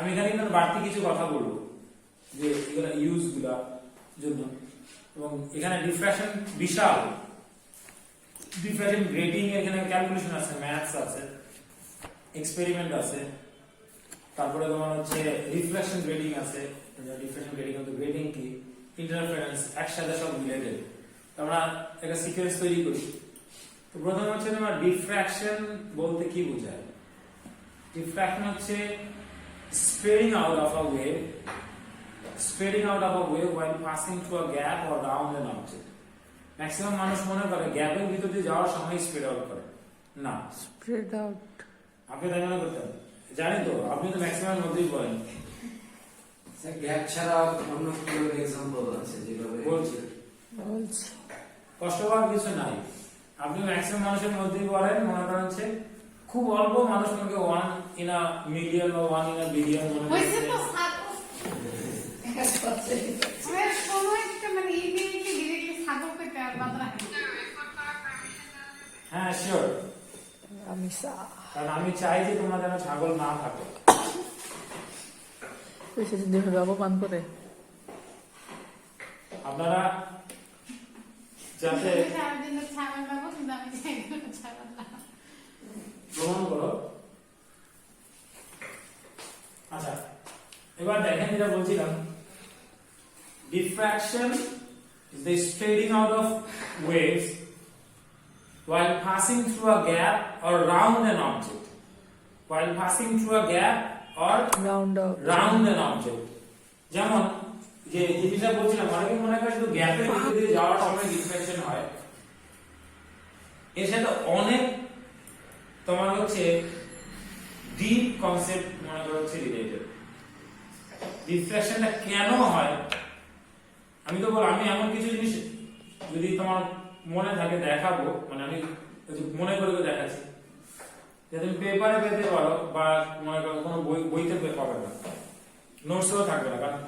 আমি এখানে কিন্তু বাড়তি কিছু কথা বলবো যে এগুলা ইউজ গুলা জন্য, এবং এখানে ডিফ্র্যাকশন বিশাল, ডিফ্র্যাকশন গ্রেডিং এখানে ক্যালকুলেশন আছে, ম্যাথস আছে, এক্সপেরিমেন্ট আছে, তারপরে তোমার হচ্ছে রিফ্লেকশন গ্রেডিং আছে, ডিফ্র্যাকশন গ্রেডিং কিন্তু গ্রেডিং কি, ইন্টারফারেন্স, একসাথে সব রিলেটেড। আমরা একটা সিকোয়েন্স তৈরি করি। তো প্রথম হচ্ছে তোমার ডিফ্র্যাকশন বলতে কি বোঝায়? ডিফ্র্যাকশন হচ্ছে spreading out of a wave, spreading out of a wave while passing through a gap or round an object. Maximum মানুষ মনে করে গ্যাপের ভিতর দিয়ে যাওয়ার সময় স্প্রেড আউট করে, না স্প্রেড আউট আপনি তাই মনে করতেন? জানি তো, আপনি তো ম্যাক্সিমাম মধ্যেই পড়েন। স্যার গ্যাপ ছাড়া অন্য কোনো एग्जांपल আছে যেভাবে বলছি কষ্ট পাওয়ার কিছু নাই, আপনি ম্যাক্সিমাম মানুষের মধ্যেই পড়েন। মনে করেন যে খুব অল্প মানুষ মনে 1 in a million বা 1 in a billion মনে হইছে করে। তো সাত আমার সময়টা মানে ইমিডিয়েটলি ডিরেক্টলি ছাগল পেতে আর বাদ রাখি। হ্যাঁ শিওর, কারণ আমি চাই যে তোমরা যেন ছাগল না থাকো। যেভাবে অপমান করে আপনারা যাতে সারাদিন ছাগল পাবো, কিন্তু আমি চাই ছাগল না। প্রমাণ করো। আচ্ছা এবার দেখেন যেটা বলছিলাম, diffraction is the spreading out of waves while passing through a gap or round an object, while passing through a gap or round an object। যেমন যে জিনিসটা বলছিলাম, অনেকে মনে করে শুধু গ্যাপের ভিতর দিয়ে যাওয়ার সময় ডিফ্রাকশন হয়, এর সাথে অনেক তোমার হচ্ছে ডিপ কনসেপ্ট মনে করা হচ্ছে রিলেটেড। ডিফ্রাকশনটা কেন হয় আমি তো বল, আমি এমন কিছু জিনিস যদি তোমার মনে থাকে দেখাবো, মানে আমি মনে করে দেখাচ্ছি, যে তুমি পেপারে পেতে পারো বা মনে করো কোনো বইতে পাবে না, নোটসও থাকবে না, কারণ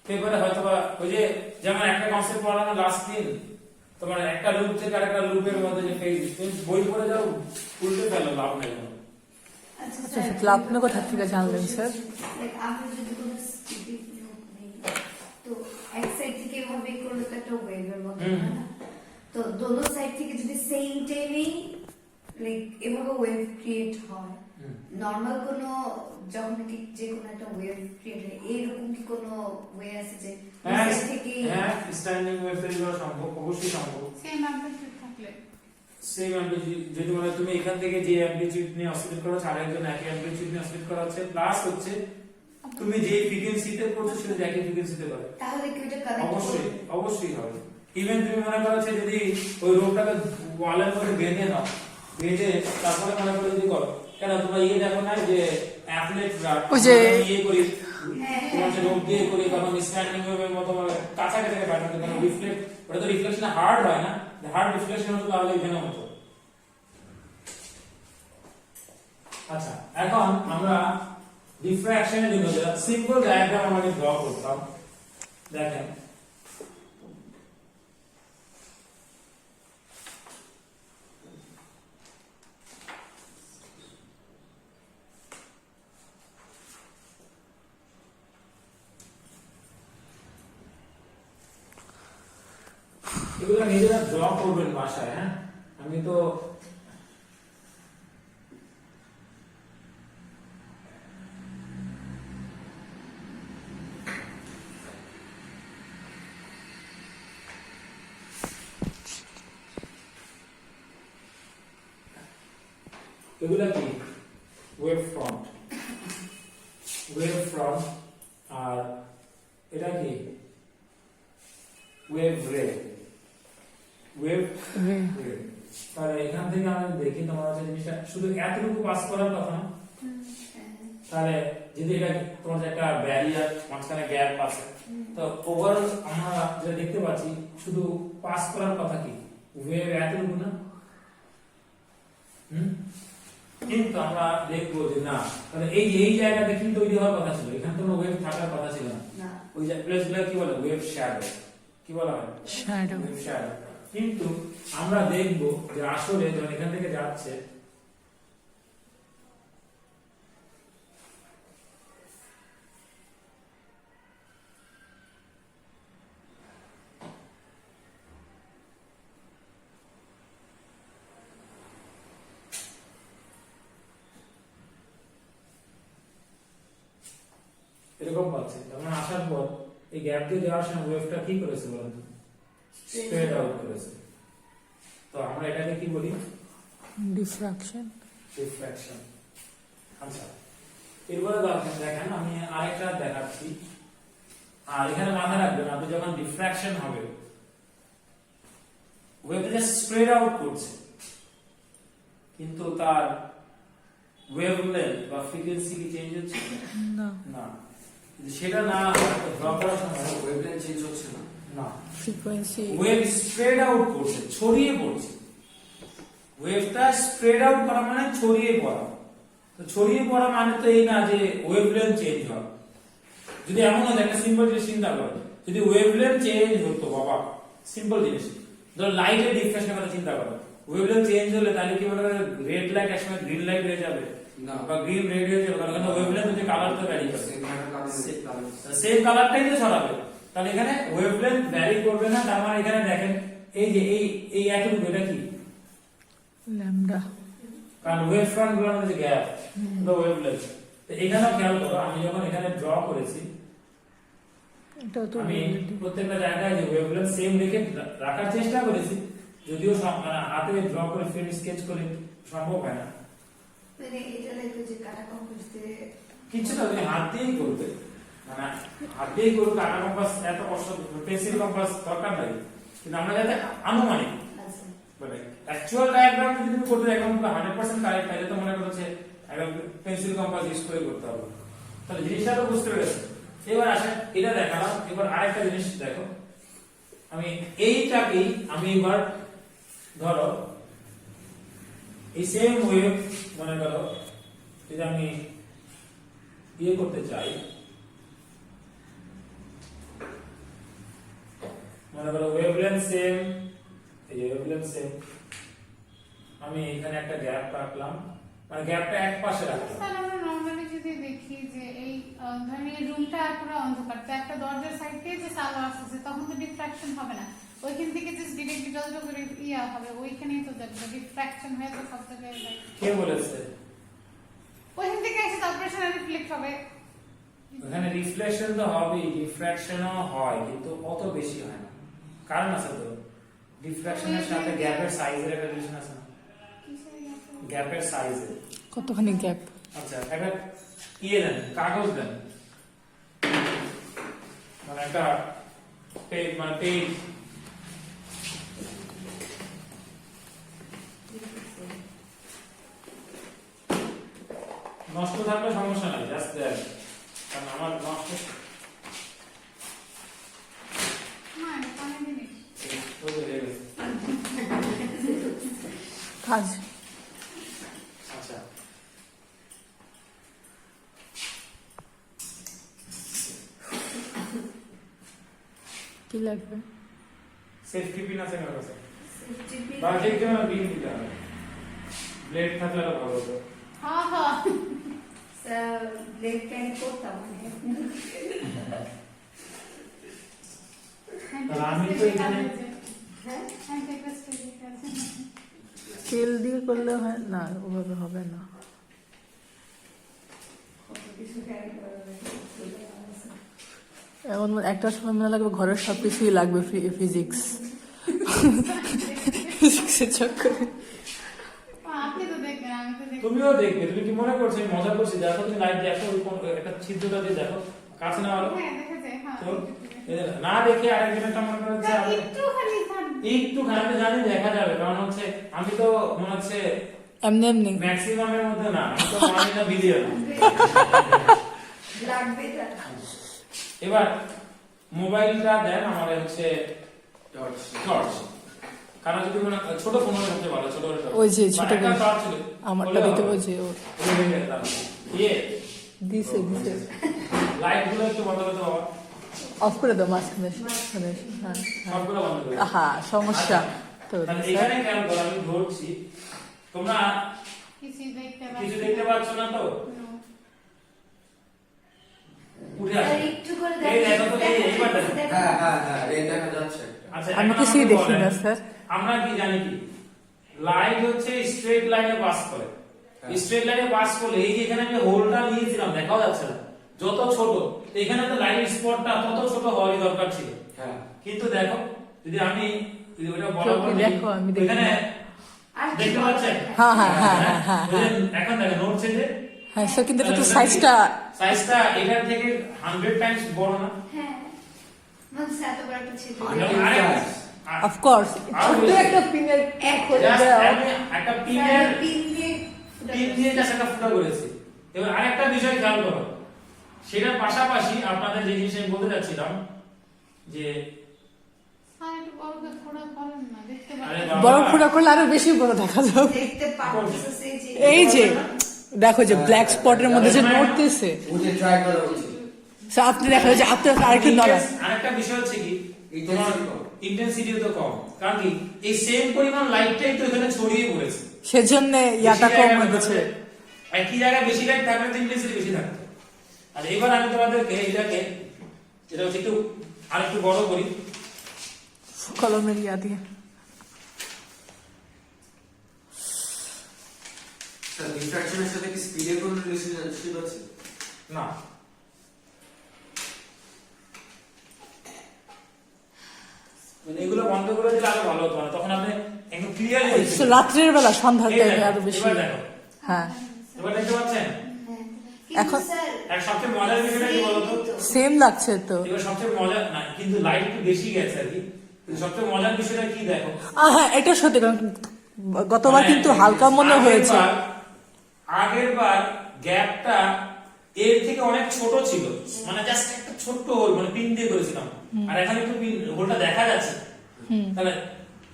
পেপারে হয়তো বা ওই যে যেমন একটা কনসেপ্ট পড়ানো লাস্ট দিন, তোমার একটা লুপ থেকে আরেকটা লুপের মধ্যে যে পেজ, তুমি বই পড়ে যাও উল্টে ফেলো, লাভ নেই কোনো। আচ্ছা আপনি কোথা থেকে জানলেন স্যার? আমি যদি কোনো স্টিক নোট নেই, তো এক সাইড থেকে এভাবে করলে তো একটা ওয়েভের মতো হয় না, তো দোনো সাইড থেকে যদি সেম টাইমেই লাইক এভাবে ওয়েভ ক্রিয়েট হয়, নরমাল কোনো যখন কি যে কোনো একটা ওয়েভ ক্রিয়েট হয়, এরকম কি কোনো ওয়ে আছে যে সাইড থেকে? হ্যাঁ, স্ট্যান্ডিং ওয়েভ তৈরি করা সম্ভব, অবশ্যই সম্ভব। সেম অ্যাম্পলিটিউড থাকলে, সেম অ্যাম্পলিটিউড যদি মানে তুমি এখান থেকে যে অ্যাম্পলিটিউড নিয়ে অসিলেট করো, আর একজন একই অ্যাম্পলিটিউড নিয়ে অসিলেট করা হচ্ছে, প্লাস হচ্ছে তুমি যে ফ্রিকোয়েন্সিতে করছো সেটা একই ফ্রিকোয়েন্সিতে করে, তাহলে কি ওটা কানেক্ট? অবশ্যই অবশ্যই হবে। ইভেন তুমি মনে করো যদি ওই রোপটাকে ওয়ালের মধ্যে বেঁধে নাও, বেঁধে তারপরে মনে করো যদি করো, কেন তোমরা ইয়ে দেখো না যে অ্যাথলেটরা ইয়ে করি তোমার যে রোপ দিয়ে করি, তখন স্ট্যান্ডিং ওয়েভের মতো কাছাকাছি ব্যাটার, কারণ রিফ্লেক্ট, ওটা তো রিফ্লেকশন হার্ড হয় না, হার্ড রিফ্লেকশন হতো তাহলে এখানে হতো। আচ্ছা এখন আমরা ডিফ্র্যাকশনের জন্য যেটা সিম্পল ডায়াগ্রাম আমরা ড্র করতাম, দেখেন এগুলো নিজেরা ড্র করবেন বাসায়। হ্যাঁ আমি তো এগুলা কি ওয়েভ ফ্রন্ট, ওয়েভ ফ্রন্ট, আর এটা কি ওয়েভ রে, ওয়েভ রে। তাহলে এখান থেকে আমি দেখি তোমার হচ্ছে জিনিসটা শুধু এতটুকু পাস করার কথা, তাহলে যদি এটা তোমার একটা ব্যারিয়ার মাঝখানে গ্যাপ আছে, তো ওভারঅল আমরা যেটা দেখতে পাচ্ছি শুধু পাস করার কথা কি ওয়েভ এতটুকু না, কিন্তু আমরা দেখবো যে না, তাহলে এই জায়গাতে কিন্তু তৈরি হওয়ার কথা ছিল, এখানে কোনো ওয়েভ থাকার কথা ছিল না, ওই যে প্লেসগুলো কি বলে ওয়েভ শ্যাডো, কি বলা হয় শ্যাডো, ওয়েভ শ্যাডো। কিন্তু আমরা দেখবো যে আসলে যখন এখান থেকে যাচ্ছে এরকম পাচ্ছি। তখন আসার পর এই গ্যাপ দিয়ে যাওয়ার সময় ওয়েভটা কি করেছে বলুন তো? স্প্রেড আউট করেছে। তো আমরা এটাকে কি বলি? ডিফ্রাকশন। রিফ্রাকশন। আচ্ছা, এরপরে দেখেন আমি আরেকটা দেখাচ্ছি। আর এখানে মাথায় রাখবেন, আপনি যখন ডিফ্রাকশন হবে ওয়েভটা জাস্ট স্প্রেড আউট করছে, কিন্তু তার ওয়েভলেন্থ বা ফ্রিকোয়েন্সি কি চেঞ্জ হচ্ছে? না, না। যদি সেটা না ড্র করার সময় ওয়েভলেন্থ চেঞ্জ হচ্ছে না। না, ফ্রিকোয়েন্সি ওয়েভ স্প্রেড আউট করছে, ছড়িয়ে পড়ছে। ওয়েভটা স্প্রেড আউট করা মানে ছড়িয়ে পড়া। তো ছড়িয়ে পড়া মানে তো এই না যে ওয়েভলেন্থ চেঞ্জ হয়। যদি এমন হতো, একটা সিম্পল জিনিস চিন্তা করো, যদি ওয়েভলেন্থ চেঞ্জ হতো, বাবা সিম্পল জিনিস, ধরো লাইটের ডিফ্রাকশনের কথা চিন্তা করো, ওয়েভলেন্থ চেঞ্জ হলে তাহলে কি মনে করো রেড লাইট একসময় গ্রিন লাইট হয়ে যাবে? না। বা গ্রিন রেড হয়ে যাবে, কারণ ওয়েভলেন্থ হচ্ছে কালার তো ভ্যারি করে, সেম সেম কালারটাই তো ছড়াবে। তাহলে এখানে ওয়েভলেন্থ ভ্যারি করবে না। তার মানে এখানে দেখেন এই যে এই এতটুকু, এটা কি? ল্যামডা। কারণ ওয়েভ ফ্রন্ট গুলোর মধ্যে গ্যাপ, তো ওয়েভলেন্থ। তো এখানেও খেয়াল করো, আমি যখন এখানে ড্র করেছি, এটাও তো আমি প্রত্যেকটা জায়গায় যে ওয়েভলেন্থ সেম রেখে রাখার চেষ্টা করেছি, যদিও হাতে ড্র করে ফিল্ম স্কেচ করে সম্ভব হয় না। মানে এটা দেখো যে কাটা কম্পাস দিয়ে কিছু না, তুমি হাত দিয়েই করবে, মানে হাত দিয়েই করবে। কাটা কম্পাস এত কষ্ট, পেন্সিল কম্পাস দরকার নাই। কিন্তু আমরা যাতে আনুমানিক, আছে। মানে অ্যাকচুয়াল ডায়াগ্রাম যদি তুমি করতে একদম 100% কারেক্ট, তাহলে তো মনে করছে একদম পেন্সিল কম্পাস ইউজ করে করতে হবে। তাহলে জিনিসটা তো বুঝতে পেরেছো। এবার আসেন, এটা দেখালাম। এবার আরেকটা জিনিস দেখো, আমি এইটাকেই আমি এবার ধরো এই সেম ওয়েভ মনে করো যদি আমি ইয়ে করতে চাই, মনে করো ওয়েভলেন্থ সেম, এই যে ওয়েভলেন্থ সেম, আমি এখানে একটা গ্যাপ রাখলাম, মানে গ্যাপটা এক পাশে রাখলাম। স্যার আমরা নরমালি যদি দেখি যে এই ধরেন এই রুমটা পুরো অন্ধকার, তো একটা দরজার সাইড থেকে যে আলো আসছে তখন তো ডিফ্রাকশন হবে না, ওইখান থেকে জাস্ট ডিরেক্টলি যত করে ইয়া হবে ওইখানেই তো যাবে, ডিফ্রাকশন হয়ে তো সব জায়গায় যায়। কে বলেছে? ওইখান থেকে এসে তারপরে সেটা রিফ্লেক্ট হবে। এখানে রিফ্লেকশন তো হবেই, ডিফ্রাকশনও হয়, কিন্তু অত বেশি হয় না। কারণ আছে তো, ডিফ্রাকশনের সাথে গ্যাপের সাইজের একটা রিলেশন আছে না? কিসের ইয়া তো? গ্যাপের সাইজে। কতখানি গ্যাপ? আচ্ছা, একটা ইয়ে দেন, কাগজ দেন, মানে একটা পেজ, মানে পেজ নষ্ট থাকলে সমস্যা নাই, জাস্ট দেন, কারণ আমার নষ্ট না, এটা অনেক জিনিস। কাজ। আচ্ছা, কি লাগবে? সেফটি পিন আছে আমার কাছে, সেফটি পিন বা যে কোনো পিন দিতে হবে, ব্লেড থাকলে আরো ভালো হতো। হ্যাঁ হ্যাঁ স্যার ব্লেড ক্যান করতাম তাহলে আমি তো এখানে হ্যাঁ স্কেল দিয়ে করলে হয় না, ওভাবে হবে না। কত কিছু ক্যারি করা লাগে। এমন একটা সময় মনে লাগবে ঘরের সবকিছুই লাগবে ফিজিক্স, ফিজিক্সের চক্করে। আপনি তো দেখবেন, আমি তো দেখি। তুমিও দেখবে। তুমি কি মনে করছো আমি মজা করছি? দেখো, তুমি লাইট দেখো, ওই একটা ছিদ্রটা দিয়ে দেখো, কাছে না হলো হ্যাঁ দেখা যায়, হ্যাঁ। তো না দেখে আরেকজনেরটা মনে করা হচ্ছে একটুখানি স্যার একটু খারাপ জানি দেখা যাবে, কারণ হচ্ছে আমি তো মনে হচ্ছে এমনি এমনি ম্যাক্সিমামের মধ্যে না, আমি তো মানি না ভিডিও না। লাগবে এটা। এবার মোবাইলটা দেন আমার হচ্ছে টর্চ, কারণ যদি মনে ছোট ফোন হলে সবচেয়ে ভালো, ছোট ওই যে ছোট টর্চ আমারটা দিতে বলছি ও ইয়ে দিছে দিছে। লাইট গুলো একটু বন্ধ করতে বাবা, অফ করে দাও মাঝখানে। হ্যাঁ হ্যাঁ। সবগুলো বন্ধ করে আহা সমস্যা তো। তাহলে এখানে খেয়াল করো, আমি ধরছি, তোমরা কিছু দেখতে কিছু দেখতে পাচ্ছ না তো? উঠে আসো, আর একটু করে এই দেখো তো, এইবার দেখো। হ্যাঁ হ্যাঁ হ্যাঁ, এই দেখা যাচ্ছে একটা। আচ্ছা, আমি এখন কিছুই আমাকে দেখি বলেন, না স্যার। আমরা কি জানি কি লাইট হচ্ছে স্ট্রেট লাইনে পাস করে, হ্যাঁ। স্ট্রেট লাইনে পাস করলে এই যে এখানে আমি হোলটা নিয়েছিলাম দেখাও যাচ্ছে না, যত ছোট, এখানে তো লাইট স্পটটা তত ছোট হওয়ারই দরকার ছিল। হ্যাঁ কিন্তু দেখো যদি আমি যদি ওটা বরাবর চোখে দেখো, আমি দেখি এখানে না। আর কি দেখতে বলা পাচ্ছেন? যায়? হ্যাঁ হ্যাঁ হ্যাঁ হ্যাঁ হ্যাঁ ওই হ্যাঁ যে এখন দেখো নড়ছে যে হ্যাঁ স্যার, কিন্তু এটা তো সাইজটা সাইজটা এটার থেকে 100 টাইমস বড় না? হ্যাঁ মানে এত বড় একটা ছিল এবং আরেক- আর- অফকোর্স ছোট্ট একটা পিনের এক হয়ে just যায়। আমি একটা পিনের পিন দিয়ে ফুটা পিন দিয়ে just একটা ফুটা করেছি। এবার আরেকটা বিষয় খেয়াল করো, সেটার পাশাপাশি আপনাদের যে জিনিস আমি বলতে যাচ্ছিলাম যে আর একটু বড় করে ফোড়া করেন না, দেখতে আরে পারেন। বাবা, বড় ফোড়া করলে আরো বেশি বড় দেখা যাবে। দেখতে পারতেছে যে এই যে দেখো যে ব্ল্যাক স্পটের মধ্যে যে নড়তেছে, ওটা ট্রাই করা উচিত। স্যার আপনি দেখা যায় যে আপনার আরেকটু নড়ান। আরেকটা বিষয় হচ্ছে কি Intensity কম। ইন্টেন্সিটিও তো কম, কারণ কি এই সেম পরিমাণ লাইটটাই তো এখানে ছড়িয়ে পড়েছে। সেজন্য ইয়াটা বেশি কম জায়গায় হয়ে গেছে। একই জায়গায় বেশি লাইট থাকলে তো ইন্টেন্সিটি বেশি থাকতো। আর এবার আমি তোমাদেরকে এটাকে এটা হচ্ছে একটু আরেকটু বড় করি। কলমের ইয়া দিয়ে স্যার ডিফ্রাকশনের সাথে কি স্পিডের কোনো রিলেশনশিপ আছে? না, মানে এগুলো বন্ধ করে দিলে আরো ভালো হতো, মানে তখন আপনি একদম ক্লিয়ারলি তো রাত্রের বেলা সন্ধ্যার টাইমে আরো বেশি। এবার দেখো, হ্যাঁ এবার দেখতে পাচ্ছেন? এখন এখন- স্যার আর সবচেয়ে মজার বিষয়টা কি বলতো? সেম লাগছে তো। এবার সবচেয়ে মজার না, কিন্তু লাইট একটু বেশি গেছে আর কি। কিন্তু সবচেয়ে মজার বিষয়টা কি দেখো, হ্যাঁ এটা সত্যি, কারণ গতবার কিন্তু হালকা মনে হয়েছে। আগের বার গ্যাপটা এর থেকে অনেক ছোট ছিল, মানে জাস্ট একটা ছোট্ট হোল, মানে পিন দিয়ে করেছিলাম। আর এখন একটু পিন হোলটা দেখা যাচ্ছে, তাহলে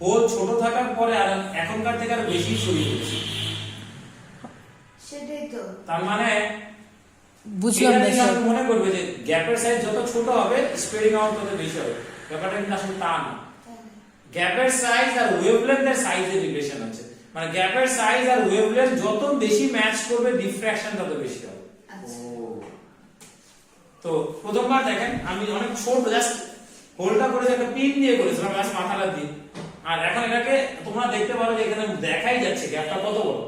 হোল ছোট থাকার পরে আর এখনকার থেকে আর বেশি ছড়িয়ে গেছে। সেটাই তো তার মানে বুঝলাম এটা না দেখে স্যার। আপনি মনে করবে যে গ্যাপের সাইজ যত ছোট হবে স্প্রেডিং আউট তত বেশি হবে। ব্যাপারটা কিন্তু আসলে তা না। গ্যাপের সাইজ আর ওয়েভলেন্থের সাইজের রিলেশন আছে, মানে গ্যাপের সাইজ আর ওয়েভলেন্থ যত বেশি ম্যাচ করবে ডিফ্র্যাকশন তত বেশি হবে। আচ্ছা ও তো প্রথমবার দেখেন আমি অনেক ছোট জাস্ট হোলটা করে একটা পিন দিয়ে করেছিলাম জাস্ট মাথাটা দিয়ে, আর এখন এটাকে তোমরা দেখতে পারো যে এখানে দেখাই যাচ্ছে গ্যাপটা কত বড়।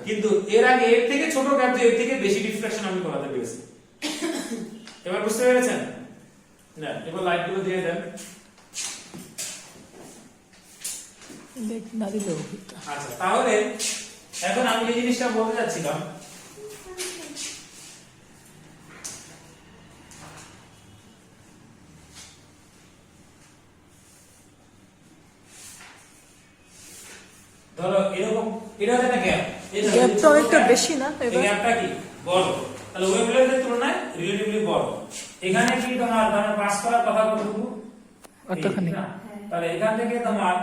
কিন্তু এর আগে এর থেকে ছোট গ্যাপ দিয়ে এর থেকে বেশি ডিফ্র্যাকশন আমি করাতে পেরেছি। এবার বুঝতে পেরেছেন? না, এবার লাইট গুলো দিয়ে দেন। দেখ না দিলেও হতো। আচ্ছা, তাহলে এখন আমি যে জিনিসটা বলতে যাচ্ছিলাম, ধরো এরকম, এটা হচ্ছে একটা গ্যাপ। গ্যাপটা অনেকটা বেশি না এই এবার? গ্যাপটা কি বড়, তাহলে ওয়েভলেন্থের তুলনায় রিলেটিভলি বড়। এখানে কি তোমার মানে পাস করার কথা কতটুকু? কতখানি? এই, না? তাহলে এখান থেকে তোমার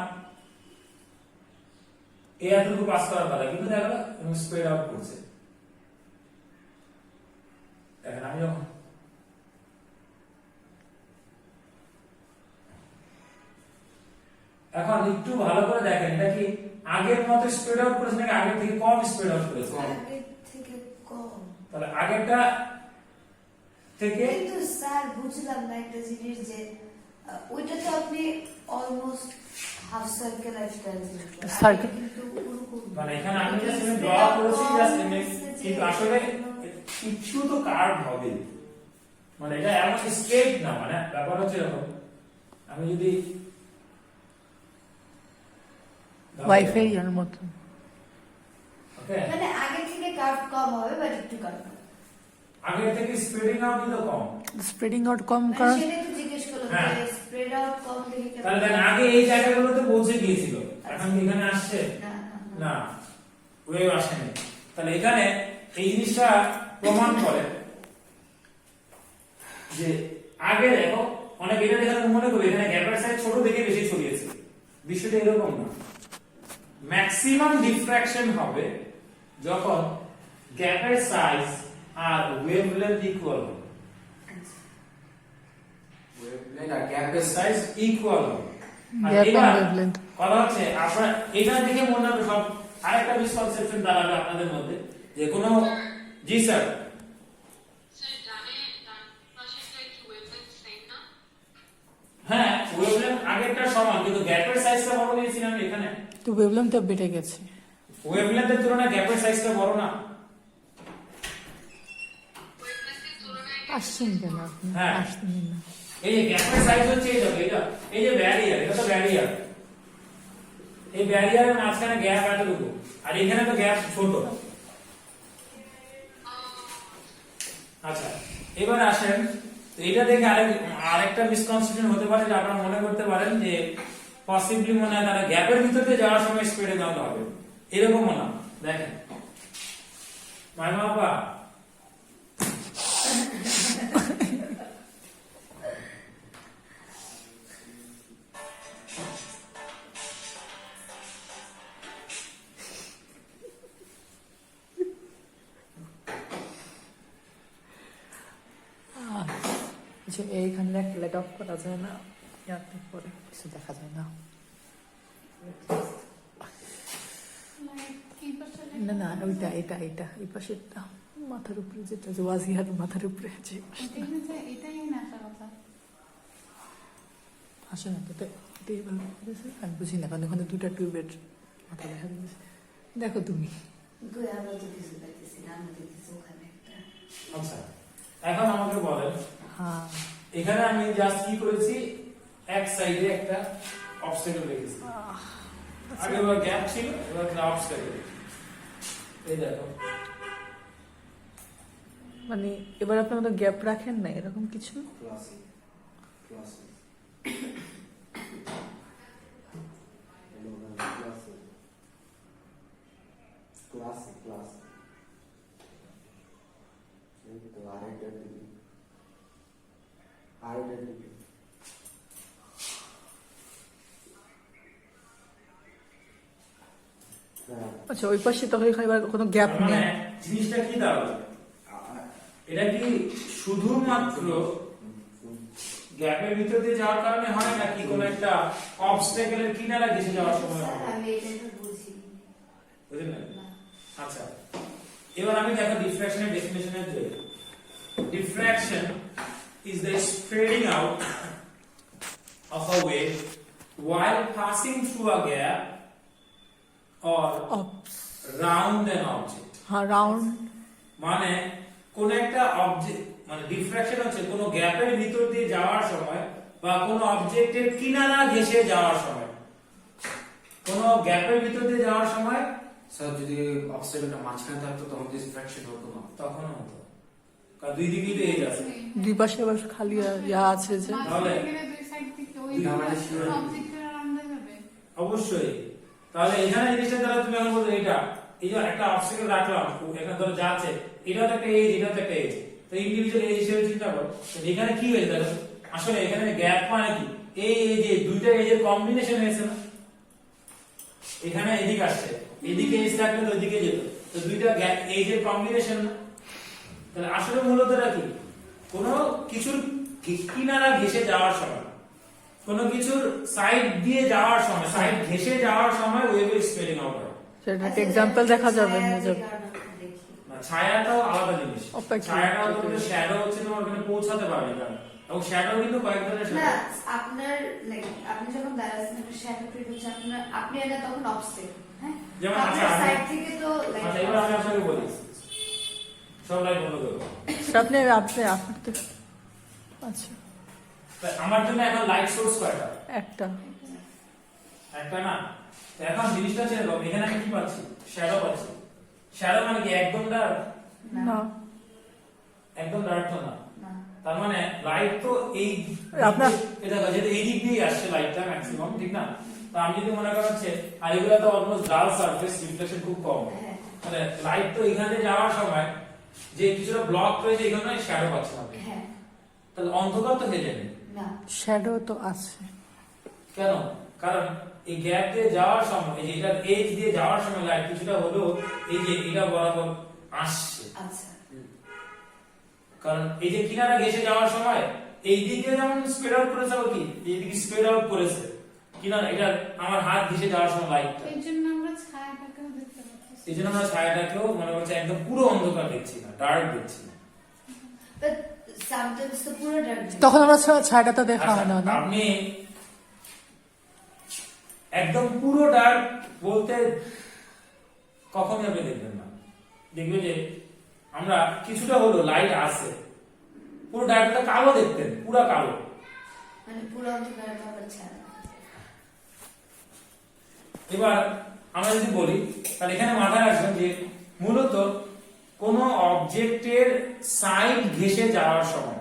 এতটুকু পাস করার কথা, কিন্তু দেখো স্প্রেড আউট করছে। দেখেন আমি যখন এখন একটু ভালো করে দেখেন, এটা কি আগের মতো স্প্রেড আউট করেছে নাকি আগের থেকে কম স্প্রেড আউট করেছে? আগের থেকে কম তাহলে আগেরটা থেকে কিন্তু স্যার বুঝলাম না একটা জিনিস যে ওইটা তো আপনি অলমোস্ট হাফ সার্কেল একটা Circle। কিন্তু ওরকম মানে এখানে আমি জাস্ট ড্র করেছি জাস্ট কিন্তু আসলে কিছু তো কার্ভ হবে, মানে এটা এমন স্ট্রেট না, মানে ব্যাপার হচ্ছে এরকম আমি যদি ওয়াইফাই এর মতো। ওকে মানে আগে থেকে কার্ভ কম হবে বাট একটু কার্ভ আগে থেকে স্প্রেডিং আউট তো কম, স্প্রেডিং আউট কম কারণ সেটাই তো জিজ্ঞেস করলাম হ্যাঁ। যে স্প্রেড আউট কম দেখে কেন? তাহলে দেখেন আগে এই জায়গাগুলোতে পৌঁছে গিয়েছিল, এখন কি এখানে আসছে? না, না, ওয়েভ আসেনি। তাহলে এখানে এই জিনিসটা প্রমাণ করে যে আগে দেখো অনেক এটা দেখে মনে করবে এখানে গ্যাপের সাইজ ছোট দেখে বেশি ছড়িয়েছে। বিষয়টা এরকম না, ম্যাক্সিমাম ডিফ্র্যাকশন হবে যখন গ্যাপের সাইজ আর ওয়েভলেন্থ ইকুয়াল হবে, ওয়েভলেন্থ আর গ্যাপের সাইজ ইকুয়াল হবে। আর Gap and এবার wavelength। কথা হচ্ছে আপনারা এটা দেখে মনে হবে সব আরেকটা মিসকনসেপশন দাঁড়াবে আপনাদের মধ্যে যে কোনো জি স্যার হ্যাঁ ওয়েভলেন্থ আগেরটা সমান, কিন্তু গ্যাপের সাইজটা বড় নিয়েছিলাম এখানে। তো ওয়েভলেন্থটা বেড়ে গেছে। ওয়েভলেন্থের তুলনায় গ্যাপের সাইজটা বড় না? আসছেন কেন আপনি? হ্যাঁ। আসছেন না। এই যে গ্যাপের সাইজ হচ্ছে এটা এই যে ব্যারিয়ার, এটা তো ব্যারিয়ার, এই ব্যারিয়ারের মাঝখানে গ্যাপ এতটুকু, আর এখানে তো গ্যাপ ছোট। আচ্ছা, এবার আসেন, তো এটা দেখে আরেকটা মিসকনসেপশন হতে পারে যে আপনারা মনে করতে পারেন যে পসিবলি মনে হয় তারা গ্যাপের ভিতর দিয়ে যাওয়ার সময় স্পিডে নাও হবে, এরকমও না। দেখেন মাইমা আপা, যে এইখানে একটা লাইট অফ করা যায় না, ইয়াতে পরে কিছু দেখা যায় না। কি পাশে না না, ওইটা এটা এটা এই পাশেরটা মাথার উপরে, যেটা যে ওয়াজিহার মাথার উপরে যে পাশটা। এটাই না আসার কথা। আসে না তো, এটাই ভালো করেছে। আমি বুঝি না, কারণ ওখানে দুটা টিউবের মাথা দেখা যাচ্ছে। দেখো তুমি, আমরা তো কিছু পাইতেছি না, আমরা দেখতেছি ওখানে একটা। আচ্ছা এখন আমাকে বলেন, হ্যাঁ এখানে আমি জাস্ট কি করেছি, এক সাইডে একটা অবস্টাকেল রেখেছি, আগে এবার গ্যাপ ছিল, এবার একটা অবস্টাকেল। এই দেখো, মানে এবার আপনারা গ্যাপ রাখেন না এরকম কিছু? ক্লাসিক ক্লাসিক ক্লাসিক ক্লাসিক এই তো আরেকটা দিবি, আরেকটা দিবি। হ্যাঁ, আচ্ছা, ওই পাশে তো এবার কোনো গ্যাপ মানে নেই। জিনিসটা কি দাঁড়াবে, এটা কি শুধুমাত্র গ্যাপের ভিতর দিয়ে যাওয়ার কারণে হয় নাকি কোনো একটা অবস্টাকেলের কিনারা ঘেঁষে যাওয়ার সময় হয়? আমি এটা তো বুঝি বুঝলেন? না। আচ্ছা, এবার আমি দেখো ডিফ্র্যাকশনের ডেফিনেশনের যে diffraction is the spreading out of a wave while passing through a gap or round an object. হ্যাঁ, রাউন্ড। মানে কোন একটা অবজেক্ট, মানে ডিফ্র্যাকশন হচ্ছে কোন গ্যাপের ভিতর দিয়ে যাওয়ার সময় বা কোন অবজেক্টের কিনারা ঘেঁষে যাওয়ার সময়, কোন গ্যাপের ভিতর দিয়ে যাওয়ার সময় স্যার যদি অবস্টাকেলটা মাঝখানে থাকতো তখন ডিসট্রাকশন হতো না। তখন হতো, কারণ দুই দিকেই তো এজ আছে। দুই পাশে আবার খালি ইয়া আছে যে। তাহলে দুই সাইড থেকে ওই আমাদের sure অবজেক্টের আন্ডার যাবে। অবশ্যই, তাহলে এখানে জিনিসটা দ্বারা তুমি এখন বলছো এটা, এই যে একটা অবস্টাকেল রাখলাম এখানে ধরো যাচ্ছে, এটাও তো একটা এজ, এটাও তো একটা এজ, তো ইন্ডিভিজুয়াল এজ হিসেবে চিন্তা করো, তো এখানে কি হয়েছে দেখো, আসলে এখানে গ্যাপ মানে কি, এই যে দুইটা এজের কম্বিনেশন হয়েছে না, এখানে এদিকে আসছে, এদিকে এজ থাকলে তো ওইদিকে যেত, তো দুইটা এজের কম্বিনেশন না, তাহলে আসলে মূলত এটা কি, কোনো কিছুর কিনারা ঘেঁষে যাওয়ার সময়, কোনো কিছুর সাইড দিয়ে যাওয়ার সময়, সাইড ঘেঁষে যাওয়ার সময় ওয়েভের স্প্রেডিং আউট হয়। সেটা একটা এক্সাম্পল দেখা যাবে না যে দেখি না, ছায়াটাও আলাদা জিনিস, অপেক্ষা। ছায়াটাও তোমার শ্যাডো হচ্ছে তোমার ওখানে পৌঁছাতে পারবে না, এবং শ্যাডো কিন্তু কয়েক ধরনের না শ্যাডো। আপনার লাইক আপনি যখন দাঁড়াচ্ছেন একটা শ্যাডো ক্রিয়েট হচ্ছে আপনার, আপনি এটা তখন অবস্টেক, হ্যাঁ যেমন আপনার আচ্ছা, সাইড থেকে তো লাইক আচ্ছা এবার আমি আপনাকে বলি, সব লাইট বন্ধ করো। আপনি আপনি আপনার তো আচ্ছা তাই আমার জন্য এখন লাইট সোর্স কয়টা? একটা। একটা না, তো এখন জিনিসটা হচ্ছে এরকম, এখানে আমি কি পাচ্ছি, শ্যাডো পাচ্ছি। শ্যাডো মানে কি একদম ডার্ক? না, একদম ডার্ক তো না, না তার মানে লাইট তো এই আপনার- এটা যেটা এই দিক দিয়ে আসছে লাইটটা ম্যাক্সিমাম, ঠিক না? তো আমি যদি মনে করা হচ্ছে, আর এগুলো তো অলমোস্ট ডাল সারফেস, রিফ্লেকশন খুব কম, হ্যাঁ মানে লাইট তো এখানে যাওয়ার সময় যে কিছুটা ব্লক রয়েছে এখানে শ্যাডো পাচ্ছে না, হ্যাঁ তাহলে অন্ধকার তো হয়ে যাবে। না শ্যাডো তো আছে। কেন? কারণ এই গ্যাপ দিয়ে যাওয়ার সময়, এই যে এটা এজ দিয়ে যাওয়ার সময় লাইট কিছুটা হলেও এই যে এটা বরাবর আসছে, আচ্ছা কারণ এই যে কিনারা ঘেঁষে যাওয়ার সময় এই দিকে যেমন স্প্রেড আউট করেছে, আবার কি এইদিকে স্প্রেড আউট করেছে কিনারা, এটা আমার হাত ঘেঁষে যাওয়ার সময় লাইটটা, এর জন্য আমরা ছায়াটাকেও দেখতে পাচ্ছি। এই জন্য আমরা ছায়াটাকেও মনে করছি একদম পুরো অন্ধকার দেখছি না, ডার্ক দেখছি না। বাট সামটাইমস তো পুরো ডার্ক তখন আমরা ছায়াটা তো দেখা হয় না আচ্ছা, না? আপনি একদম পুরো ডার্ক বলতে কখনই আপনি দেখবেন না, দেখবেন যে আমরা কিছুটা হলো লাইট আছে, পুরো ডায়াগ্রামটা কালো দেখতেন, পুরো কালো। মানে পুরো অন্ধকার আবার ছাড়া। এবার আমরা যদি বলি তাহলে এখানে মাথায় রাখবেন যে মূলত কোন অবজেক্টের সাইড ঘেঁষে যাওয়ার সময়,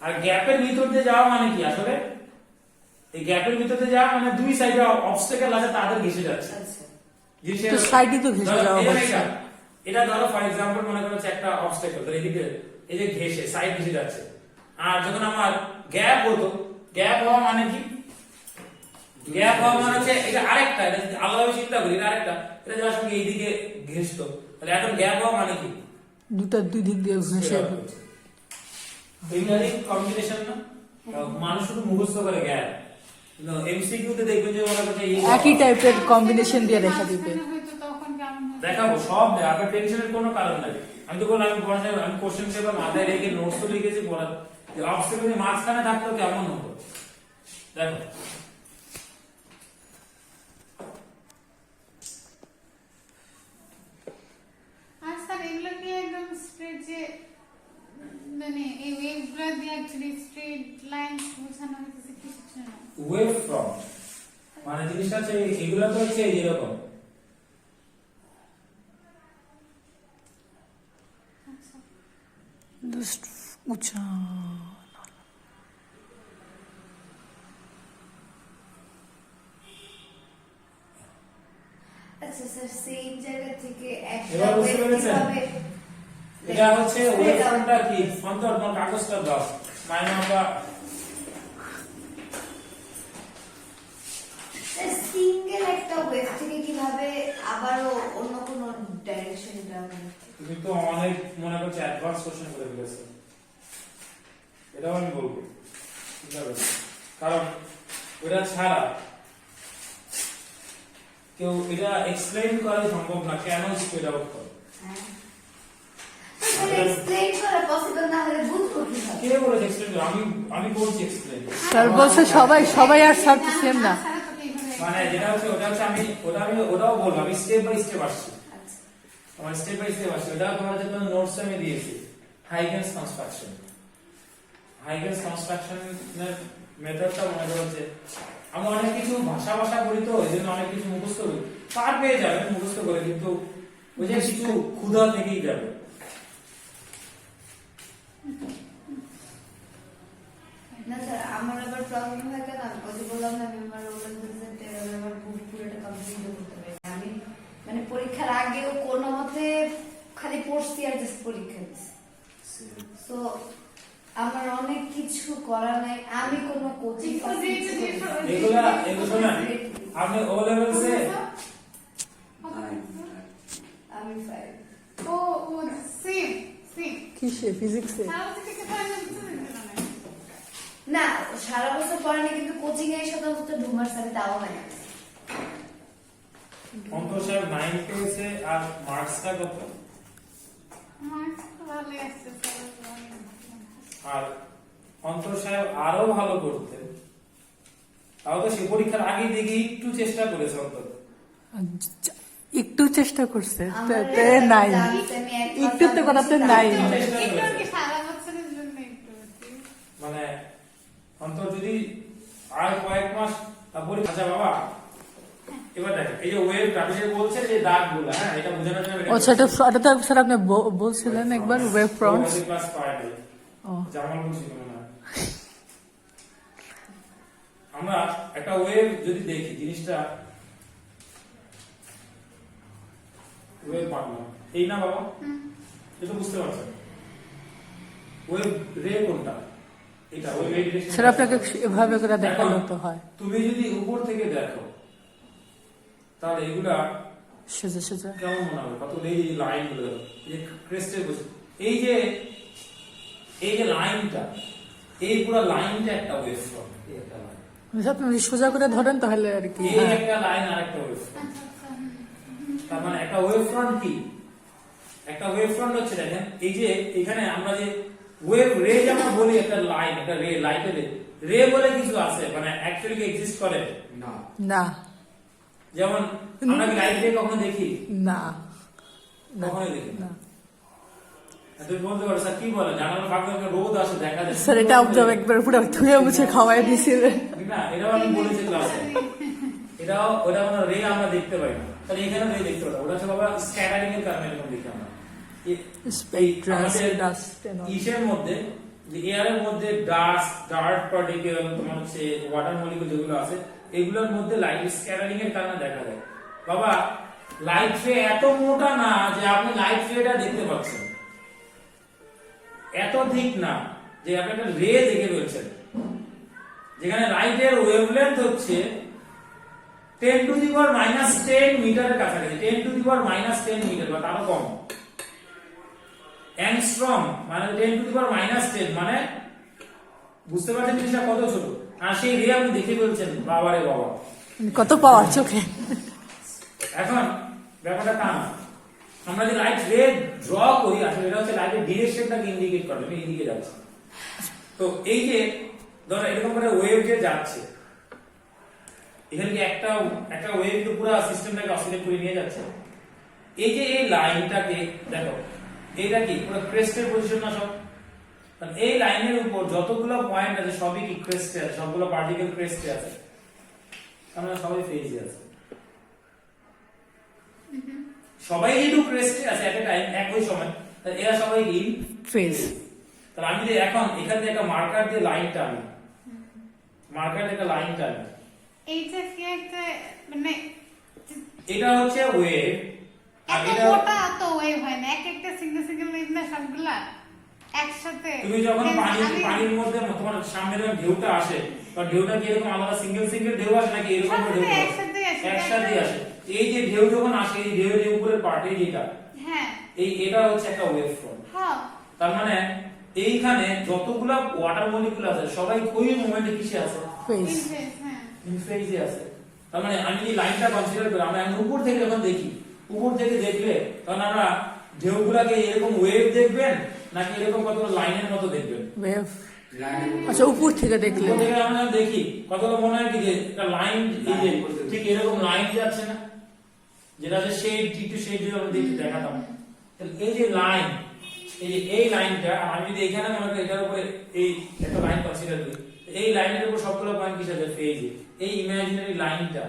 আর গ্যাপের ভিতর দিয়ে যাওয়া মানে কি আসলে, এই গ্যাপের ভিতর দিয়ে যাওয়া মানে দুই সাইডে অবস্টাকেল আছে তাদের ঘেঁষে যাচ্ছে। আচ্ছা তো সাইডই তো ঘেঁষে যাওয়া হচ্ছে। এটা ধরো ফর এক্সাম্পল মনে করো হচ্ছে একটা অবস্টাকেল, তো এদিকে এই যে ঘেঁষে সাইড ঘেঁষে যাচ্ছে, আর যখন আমার গ্যাপ হতো, গ্যাপ হওয়া মানে কি, গ্যাপ হওয়া মানে হচ্ছে এটা আরেকটা, এটা যদি আলাদাভাবে চিন্তা করি এটা আরেকটা, এটা যাওয়ার সঙ্গে এইদিকে ঘেঁষতো, তাহলে এখন গ্যাপ হওয়া মানে কি, দুই দিক দিয়ে ঘেঁষে। ইংরেজি কম্বিনেশন না, মানুষ শুধু মুখস্থ করে গ্যাপ, এমসিকিউ তে দেখবেন যে মনে করছে একই টাইপের কম্বিনেশন দিয়ে দেখা দিবে। হয়তো তখন কেমন হয়? দেখাবো সব, আপনার টেনশনের কোনো কারণ নাই। আমি তো বললাম আমি কোশ্চেন পেপার মাথায় রেখে নোটস তো লিখেছি, বলার অবস্টাকেল মাঝখানে থাকতো কেমন হতো দেখো। আর স্যার এগুলো কি একদম স্ট্রেট যে মানে এই ওয়েভগুলো দিয়ে অ্যাকচুয়ালি স্ট্রেট লাইনস বোঝানো হচ্ছে কিছু না? ওয়েভ ফ্রন্ট মানে জিনিসটা হচ্ছে এগুলো তো হচ্ছে এরকম, আচ্ছা উঁচা আচ্ছা স্যার সেম জায়গা থেকে একটা এবার বুঝতে ওয়েভ পেরেছেন? কিভাবে এটা হচ্ছে ওয়েভ ফ্রন্টটা কি, অন্তর তোমার কাগজটা দাও মাইনা বা সিঙ্গেল একটা ওয়েভ থেকে কিভাবে আবারও অন্য কোন ডাইরেকশনে যাবে? তুমি তো অনেক মনে করছো অ্যাডভান্স কোশ্চেন করে ফেলেছো, এটাও আমি বলবো চিন্তা করো, কারণ ওটা ছাড়া কেউ এটা এক্সপ্লেইন করা সম্ভব না কেন স্পিড আউট করে। এক্সপ্লেইন করা পসিবল না হলে বুঝবো কিভাবে? কে বলেছে এক্সপ্লেইন করে, আমি বলছি এক্সপ্লেইন, স্যার বলছে সবাই আর স্যার তো সেম না। ছাড়া তো এইভাবে মানে যেটা হচ্ছে ওটা হচ্ছে আমি ওটাও বলবো, আমি স্টেপ বাই স্টেপ আসছি, আচ্ছা আমার স্টেপ বাই স্টেপ আসছে। ওটা তোমার জন্য নোটস আমি দিয়েছি, হাইগেনস কনস্ট্রাকশন। হাইগেনস কনস্ট্রাকশনের মেথডটা মনে হচ্ছে আমি অনেক কিছু ভাষা করি তো এই জন্য অনেক কিছু মুখস্থ করি, পার পেয়ে যাবে মুখস্থ করে, কিন্তু ওই যে কিছু ক্ষুধা থেকেই যাবে। না স্যার আমার আবার প্রবলেম হয় কেন, আমি কথা বললাম না, আমি আমার ওপেন রিজেন্টে আমার পুরোটা কমপ্লিট করতে পারি না। আমি মানে পরীক্ষার আগেও কোনো মতে খালি পড়ছি আর জাস্ট পরীক্ষা দিচ্ছি। তো আমার অনেক কিছু করা নাই, আমি কোনো কোচিং এগুলো না আপনি ও লেভেলসে আমি ফাইভ ও ও সেম সেম কিসে ফিজিক্সে? তাও থেকে তো আমি বুঝতে না না সারা বছর পড়ানি, কিন্তু কোচিং এর সাথে তো ঢুমার সাথে তাও হয় না। অঙ্ক সাহেব 9 পেয়েছে, আর মার্কসটা কত, মার্কস তো ভালো আসছে স্যার। আর অন্তর সাহেব আরো ভালো করতেন, তাও তো সে পরীক্ষার আগে দিকে একটু চেষ্টা করেছে অন্তত, একটু চেষ্টা করছে, আমার নাই জানতে আমি এক একটুতে করাতে নাই। একটু কি সারা বছরের জন্য একটু মানে অন্তর যদি আর কয়েক মাস তারপরে। আচ্ছা বাবা এবার দেখেন এই যে ওয়েভ কাগজে বলছে যে দাগগুলো, হ্যাঁ এটা বোঝানোর জন্য ও সেটা তো স্যার আপনি বলছিলেন একবার ওয়েভ ফ্রন্টস। ক্লাস 5 এ ও জামাল বলছিল না, আমরা একটা ওয়েভ যদি দেখি জিনিসটা ওয়েভ পাবো এই না বাবা, এটা বুঝতে পারছেন ওয়েভ রে কোনটা, এটা ওয়েভ এই ডিরেকশন। স্যার আপনাকে এভাবে করে দেখানো তো হয় তুমি যদি উপর থেকে দেখো তাহলে এগুলা সোজা কেমন মনে হবে, কত এই লাইন গুলো এই যে ক্রেস্টে বসে এই যে লাইনটা, এই পুরো লাইনটা একটা ওয়েভ ফ্রন্ট, এই একটা লাইন, আপনি যদি সোজা করে ধরেন তাহলে আর কি। এই একটা লাইন আর একটা ওয়েভ ফ্রন্ট। তার মানে একটা ওয়েভ ফ্রন্ট কি, একটা ওয়েভ ফ্রন্ট হচ্ছে দেখেন এই যে এখানে আমরা যে ওয়েভ রে আমরা বলি একটা লাইন, একটা রে, লাইটের রে বলে কিছু আছে মানে অ্যাকচুয়ালি কি এক্সিস্ট করে না না যেমন আমরা কি লাইট রে কখনো দেখি, না কখনোই দেখি না। না তুমি বলতে পারো স্যার কি বলে জানালার ফাঁকে ফাঁকে রোদ আসে দেখা যায় স্যার এটা একদম একবার পুরো ধুয়ে মুছে খাওয়াই দিয়েছিলেন। না এটাও আমি বলেছি ক্লাসে এটাও ওটা কোনো রে আমরা দেখতে পাই না তাহলে এখানে রে দেখতে পাই ওটা হচ্ছে বাবা স্ক্যাটারিং এর কারণে এরকম দেখি আমরা ইসের মধ্যে যে এয়ারের মধ্যে ডার্ট পার্টিকেল তোমার হচ্ছে ওয়াটার মলিকুল যেগুলো আছে এগুলোর মধ্যে লাইট স্ক্যাটারিং এর কারণে দেখা যায় বাবা লাইট রে এত মোটা না যে আপনি লাইট রেটা দেখতে পাচ্ছেন এত ঠিক না যে আপনি একটা রে দেখে ফেলছেন যেখানে লাইটের ওয়েভলেন্থ হচ্ছে 10 টু দি পাওয়ার -10 মিটারের কাছাকাছি 10 টু দি পাওয়ার -10 মিটার বা তারও কম অ্যাংস্ট্রম মানে 10 টু দি পাওয়ার -10 মানে বুঝতে পারছেন জিনিসটা কত ছোট আর সেই রে আপনি দেখে ফেলছেন বাবারে বাবা কত পাওয়ার চোখে। এখন ব্যাপারটা তা না আমরা যে লাইট রে ড্র করি আসলে এটা হচ্ছে লাইটের ডিরেকশনটাকে ইন্ডিকেট করে আমি এইদিকে যাচ্ছি তো এই যে ধরো এরকম করে ওয়েভ যে যাচ্ছে এখানে কি একটা ওয়েভ তো পুরো সিস্টেমটাকে অসিলেট করে নিয়ে যাচ্ছে এই যে এই লাইনটাকে দেখো এইটা কি পুরো ক্রেস্টের পজিশন না সব কারণ এই লাইনের উপর যতগুলো পয়েন্ট আছে সবই কি ক্রেস্টে আছে সবগুলো পার্টিকেল ক্রেস্টে আছে আমরা সবাই ফেজে আছে সবাই যেহেতু ক্রেস্টে আছে এট এ টাইম একই সময় তাহলে এরা সবাই কি ফেজ। তাহলে আমি যে এখন এখান থেকে একটা মার্কার দিয়ে লাইনটা আমি মার্কার দিয়ে একটা লাইনটা আমি এইটা কি একটা মানে এটা হচ্ছে ওয়েভ আর এত এটা মোটা তো ওয়েভ হয় না এক একটা সিঙ্গেল সিঙ্গেল ওয়েভ না সবগুলা একসাথে তুমি যখন আমি- পানির মধ্যে তোমার সামনে যখন ঢেউটা আসে বা ঢেউটা কি এরকম আলাদা সিঙ্গেল সিঙ্গেল ঢেউ আসে নাকি এরকম করে ঢেউ সবগুলো আসে? একসাথেই আসে। একসাথে আসে এই যে ঢেউ যখন আসে এই ঢেউয়ের যে উপরের পার্টে যেটা হ্যাঁ এটা হচ্ছে একটা ওয়েভ ফ্রন্ট হ্যাঁ তার মানে এইখানে যতগুলা ওয়াটার মলিকুল আছে সবাই ওই মোমেন্টে কিসে আছে ফেজ। ইনফেস হ্যাঁ ফেজে আছে তার মানে আমি যদি লাইনটা কনসিডার করি আমরা এখন উপর থেকে যখন দেখি উপর থেকে দেখলে তখন আমরা ঢেউগুলাকে এরকম ওয়েভ দেখবেন নাকি এরকম কতগুলো লাইনের মতো দেখবেন ওয়েভ। লাইনের আচ্ছা উপর থেকে দেখলে উপর থেকে আমরা যখন দেখি কতগুলো মনে হয় কি যে একটা লাইন এই যে ঠিক এরকম লাইন যাচ্ছে না যেটা আছে শেড একটু শেড যদি আমরা দেখি দেখাতাম তাহলে এই যে লাইন এই লাইনটা আমি যদি এখানে মনে করি এটার উপরে এই একটা লাইন কনসিডার করি এই লাইনের উপর সবগুলো পয়েন্ট কিসে আছে ফেজে এই ইমাজিনারি লাইনটা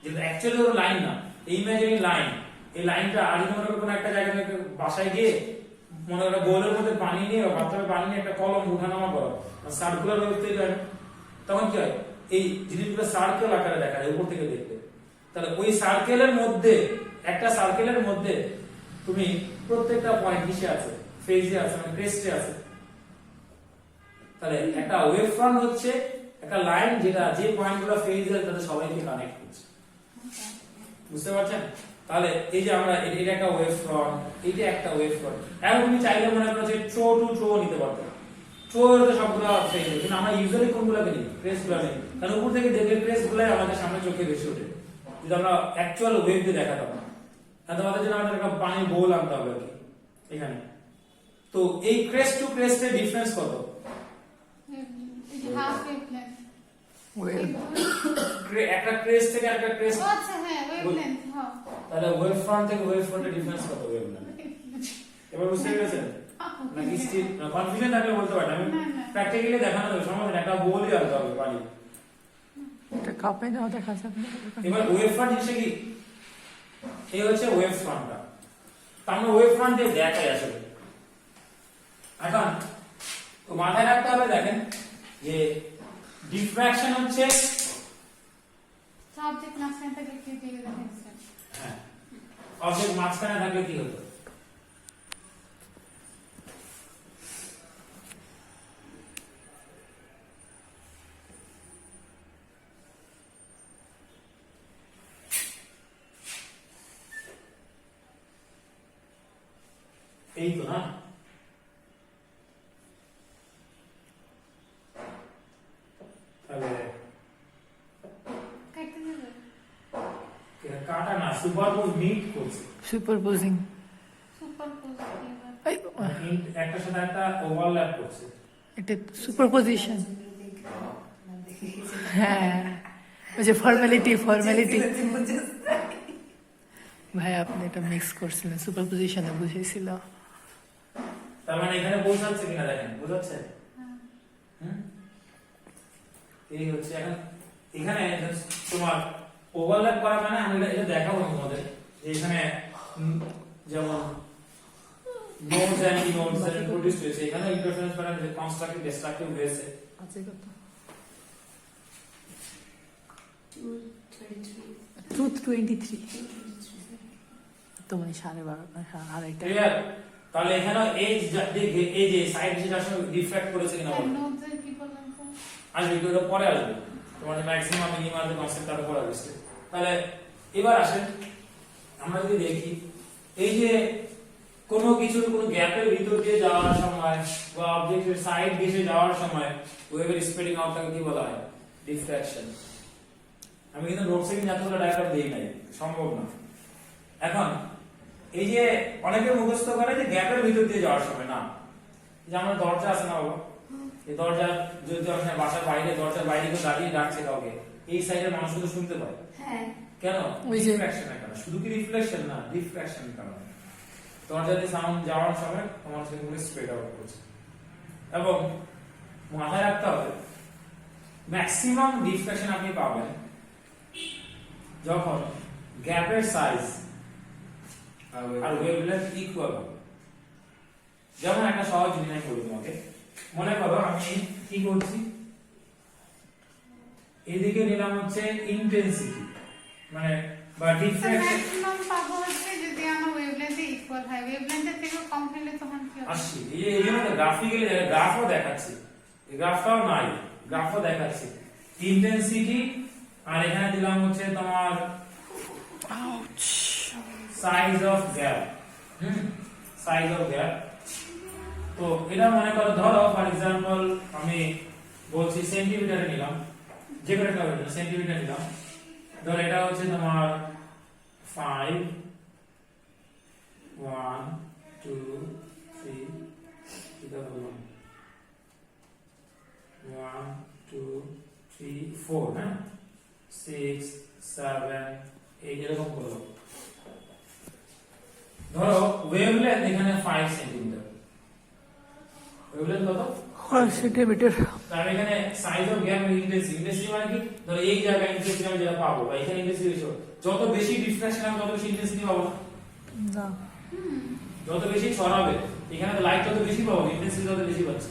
যেটা অ্যাকচুয়ালি ওর লাইন না এই ইমাজিনারি লাইন এই লাইনটা আজ মনে করো কোনো একটা জায়গায় বাসায় গিয়ে মনে করো বোলের মধ্যে পানি নিয়ে বা বাথরুমে পানি নিয়ে একটা কলম উঠানামা করো সার্কুলার ওয়েভ তৈরি হয় তখন কি হয় এই জিনিসগুলো সার্কেল আকারে দেখা যায় উপর থেকে দেখতে তাহলে ওই সার্কেলের মধ্যে একটা সার্কেলের মধ্যে তুমি প্রত্যেকটা পয়েন্ট কিসে আছে ফেজে আছে মানে ক্রেস্টে আছে তাহলে একটা ওয়েভ ফ্রন্ট হচ্ছে একটা লাইন যেটা যে পয়েন্টগুলো ফেজে আছে তাদের সবাইকে কানেক্ট করছে বুঝতে পারছেন তাহলে এই যে আমরা এটা একটা ওয়েভ ফ্রন্ট এইটা একটা ওয়েভ ফ্রন্ট এখন তুমি চাইলে মনে করো যে ট্রো টু ট্রো নিতে পারতে ট্রো তো সবগুলো ফেজ কিন্তু আমরা ইউজুয়ালি কোনগুলোকে নিই ক্রেস্টগুলো নিই কারণ উপর থেকে দেখলে ক্রেস্টগুলাই আমাদের সামনে চোখে বেশি ওঠে যদি আমরা অ্যাকচুয়াল ওয়েভ দিয়ে দেখাতাম আর তোমাদের জন্য আমাদের একটা পানির বোল আনতে হবে আর কি এখানে তো এই ক্রেস্ট টু ক্রেস্টের ডিফারেন্স কত হাফ ওয়েভলেন্থ ওয়েভ। একটা ক্রেস্ট থেকে আরেকটা ক্রেস্ট আচ্ছা হ্যাঁ ওয়েভলেন্থ হ্যাঁ তাহলে ওয়েভ ফ্রন্ট থেকে ওয়েভ ফ্রন্টের ডিফারেন্স কত ওয়েভলেন্থ এবার বুঝতে পেরেছেন নাকি স্টিল কনফিউশন থাকলে বলতে পারেন আমি না, না। প্র্যাকটিক্যালি দেখানো যাবে সমস্যা নেই, একটা বলই আনতে হবে পানি এটা কাপে নাও দেখা যাবে। এবার ওয়েভ ফ্রন্ট জিনিসটা কি এই হচ্ছে ওয়েভ ফ্রন্টটা তা আমরা ওয়েভ ফ্রন্ট দিয়ে দেখাই আসলে এখন তো মাথায় রাখতে হবে দেখেন যে ডিফ্র্যাকশন হচ্ছে সাবজেক্ট মাঝখানে থেকে কি দিয়ে দেখাচ্ছেন হ্যাঁ অবজেক্ট মাঝখানে থাকলে কি হতো এই তো না তাহলে কাটতে যাবে এটা কাটা না সুপারপোজ মিট করছে সুপারপোজিং। সুপার পজিটিভ একটার সাথে একটা ওভারল্যাপ করছে এটা সুপারপোজিশন। হ্যাঁ ওই যে ফর্মালিটি ভাই আপনি এটা মিক্স করছিলেন সুপারপোজিশনে বুঝেছিল। তার মানে এখানে পৌঁছাচ্ছে কিনা দেখেন, বোঝাচ্ছে? হ্যাঁ। এই হচ্ছে এখন এখানে তোমার ওভারল্যাপ করা মানে আমি এটা দেখাবো তোমাদের যে এখানে যেমন nodes and nodes and produce হয়েছে, এখানে ইন্টারফারেন্স প্যাটার্ন যে কনস্ট্রাক্টিভ ডিস্ট্রাকটিভ হয়েছে। আছে কত? 223 ট্রুথ 23 তো মানে 12.5 আড়াইটা। ক্লিয়ার? তাহলে এখানে এই যে সাইড যেটা আসলে ডিফ্র্যাক্ট করেছে কিনা বলো, নোটসের কি বললাম স্যার? আসবে একটু পরে আসবে তোমাদের ম্যাক্সিমাম মিনিমাম যে কনসেপ্ট তার পরে আসবে। তাহলে এবার আসেন আমরা যদি দেখি এই যে কোনো কিছুর কোনো গ্যাপের ভিতর দিয়ে যাওয়ার সময় বা অবজেক্টের সাইড ঘেঁষে যাওয়ার সময় ওয়েভের স্প্রেডিং আউটটাকে কি বলা হয়? ডিফ্র্যাকশন। আমি কিন্তু নোটসে কিন্তু এতগুলো ডায়াগ্রাম দেই নাই, সম্ভব না। এখন এই যে অনেকে মুখস্থ করে যে গ্যাপের ভিতর দিয়ে যাওয়ার সময়, না, এই যে আমার দরজা আছে না বাবা, এই দরজা যদি আপনি বাসার বাইরে দরজার বাইরে কেউ দাঁড়িয়ে ডাকছে কাউকে, এই সাইডের মানুষ শুধু শুনতে পায়। হ্যাঁ কেন? ওই যে- রিফ্লেকশনের কারণে। শুধু কি রিফ্লেকশন না, ডিফ্র্যাকশনের কারণে। দরজা দিয়ে সাউন্ড যাওয়ার সময় তোমার সেগুলো স্প্রেড আউট করছে। এবং মাথায় রাখতে হবে ম্যাক্সিমাম ডিফ্র্যাকশন আপনি পাবেন যখন গ্যাপের সাইজ আর ওয়েভলেন্থ ইকুয়াল হবে। যেমন একটা সহজ জিনিস আমি বলি তোমাকে, মনে করো আমি কি করছি, এদিকে নিলাম হচ্ছে ইন্টেন্সিটি মানে বা ডিফ্র্যাকশন ম্যাক্সিমাম পাবো হচ্ছে যদি আমার ওয়েভলেন্থে ইকুয়াল হয়, ওয়েভলেন্থের থেকে কম হলে তখন কি হবে? আসছি। এই জন্য গ্রাফিক্যালি গ্রাফও দেখাচ্ছি, এই গ্রাফটাও নাই, গ্রাফও দেখাচ্ছি ইন্টেন্সিটি, আর এখানে দিলাম হচ্ছে তোমার size of gap. Size of gap. তো এটা মনে করো, ধরো ফর এক্সাম্পল আমি বলছি সেন্টিমিটারে নিলাম, যে কোনো একটা সেন্টিমিটার নিলাম, ধরো এটা হচ্ছে তোমার 5 1 2 3 এটা হলো 1 2 3 4, হ্যাঁ 6 7 8 এরকম করলো। ধরো ওয়েভলেন্থ এখানে 5 সেন্টিমিটার, ওয়েভলেন্থ কত? 5 সেন্টিমিটার। তার এখানে size of gap intensity, intensity মানে কি? ধরো এই জায়গায় ইন্টেন্সিটি আমি যেটা পাবো বা এখানে ইন্টেন্সিটি বেশি হবে, যত বেশি ডিফ্রাকশন হবে তত বেশি ইন্টেন্সিটি পাবো না? না, যত বেশি ছড়াবে এখানে তো লাইট তত বেশি পাবো, ইন্টেন্সিটি তত বেশি পাচ্ছি।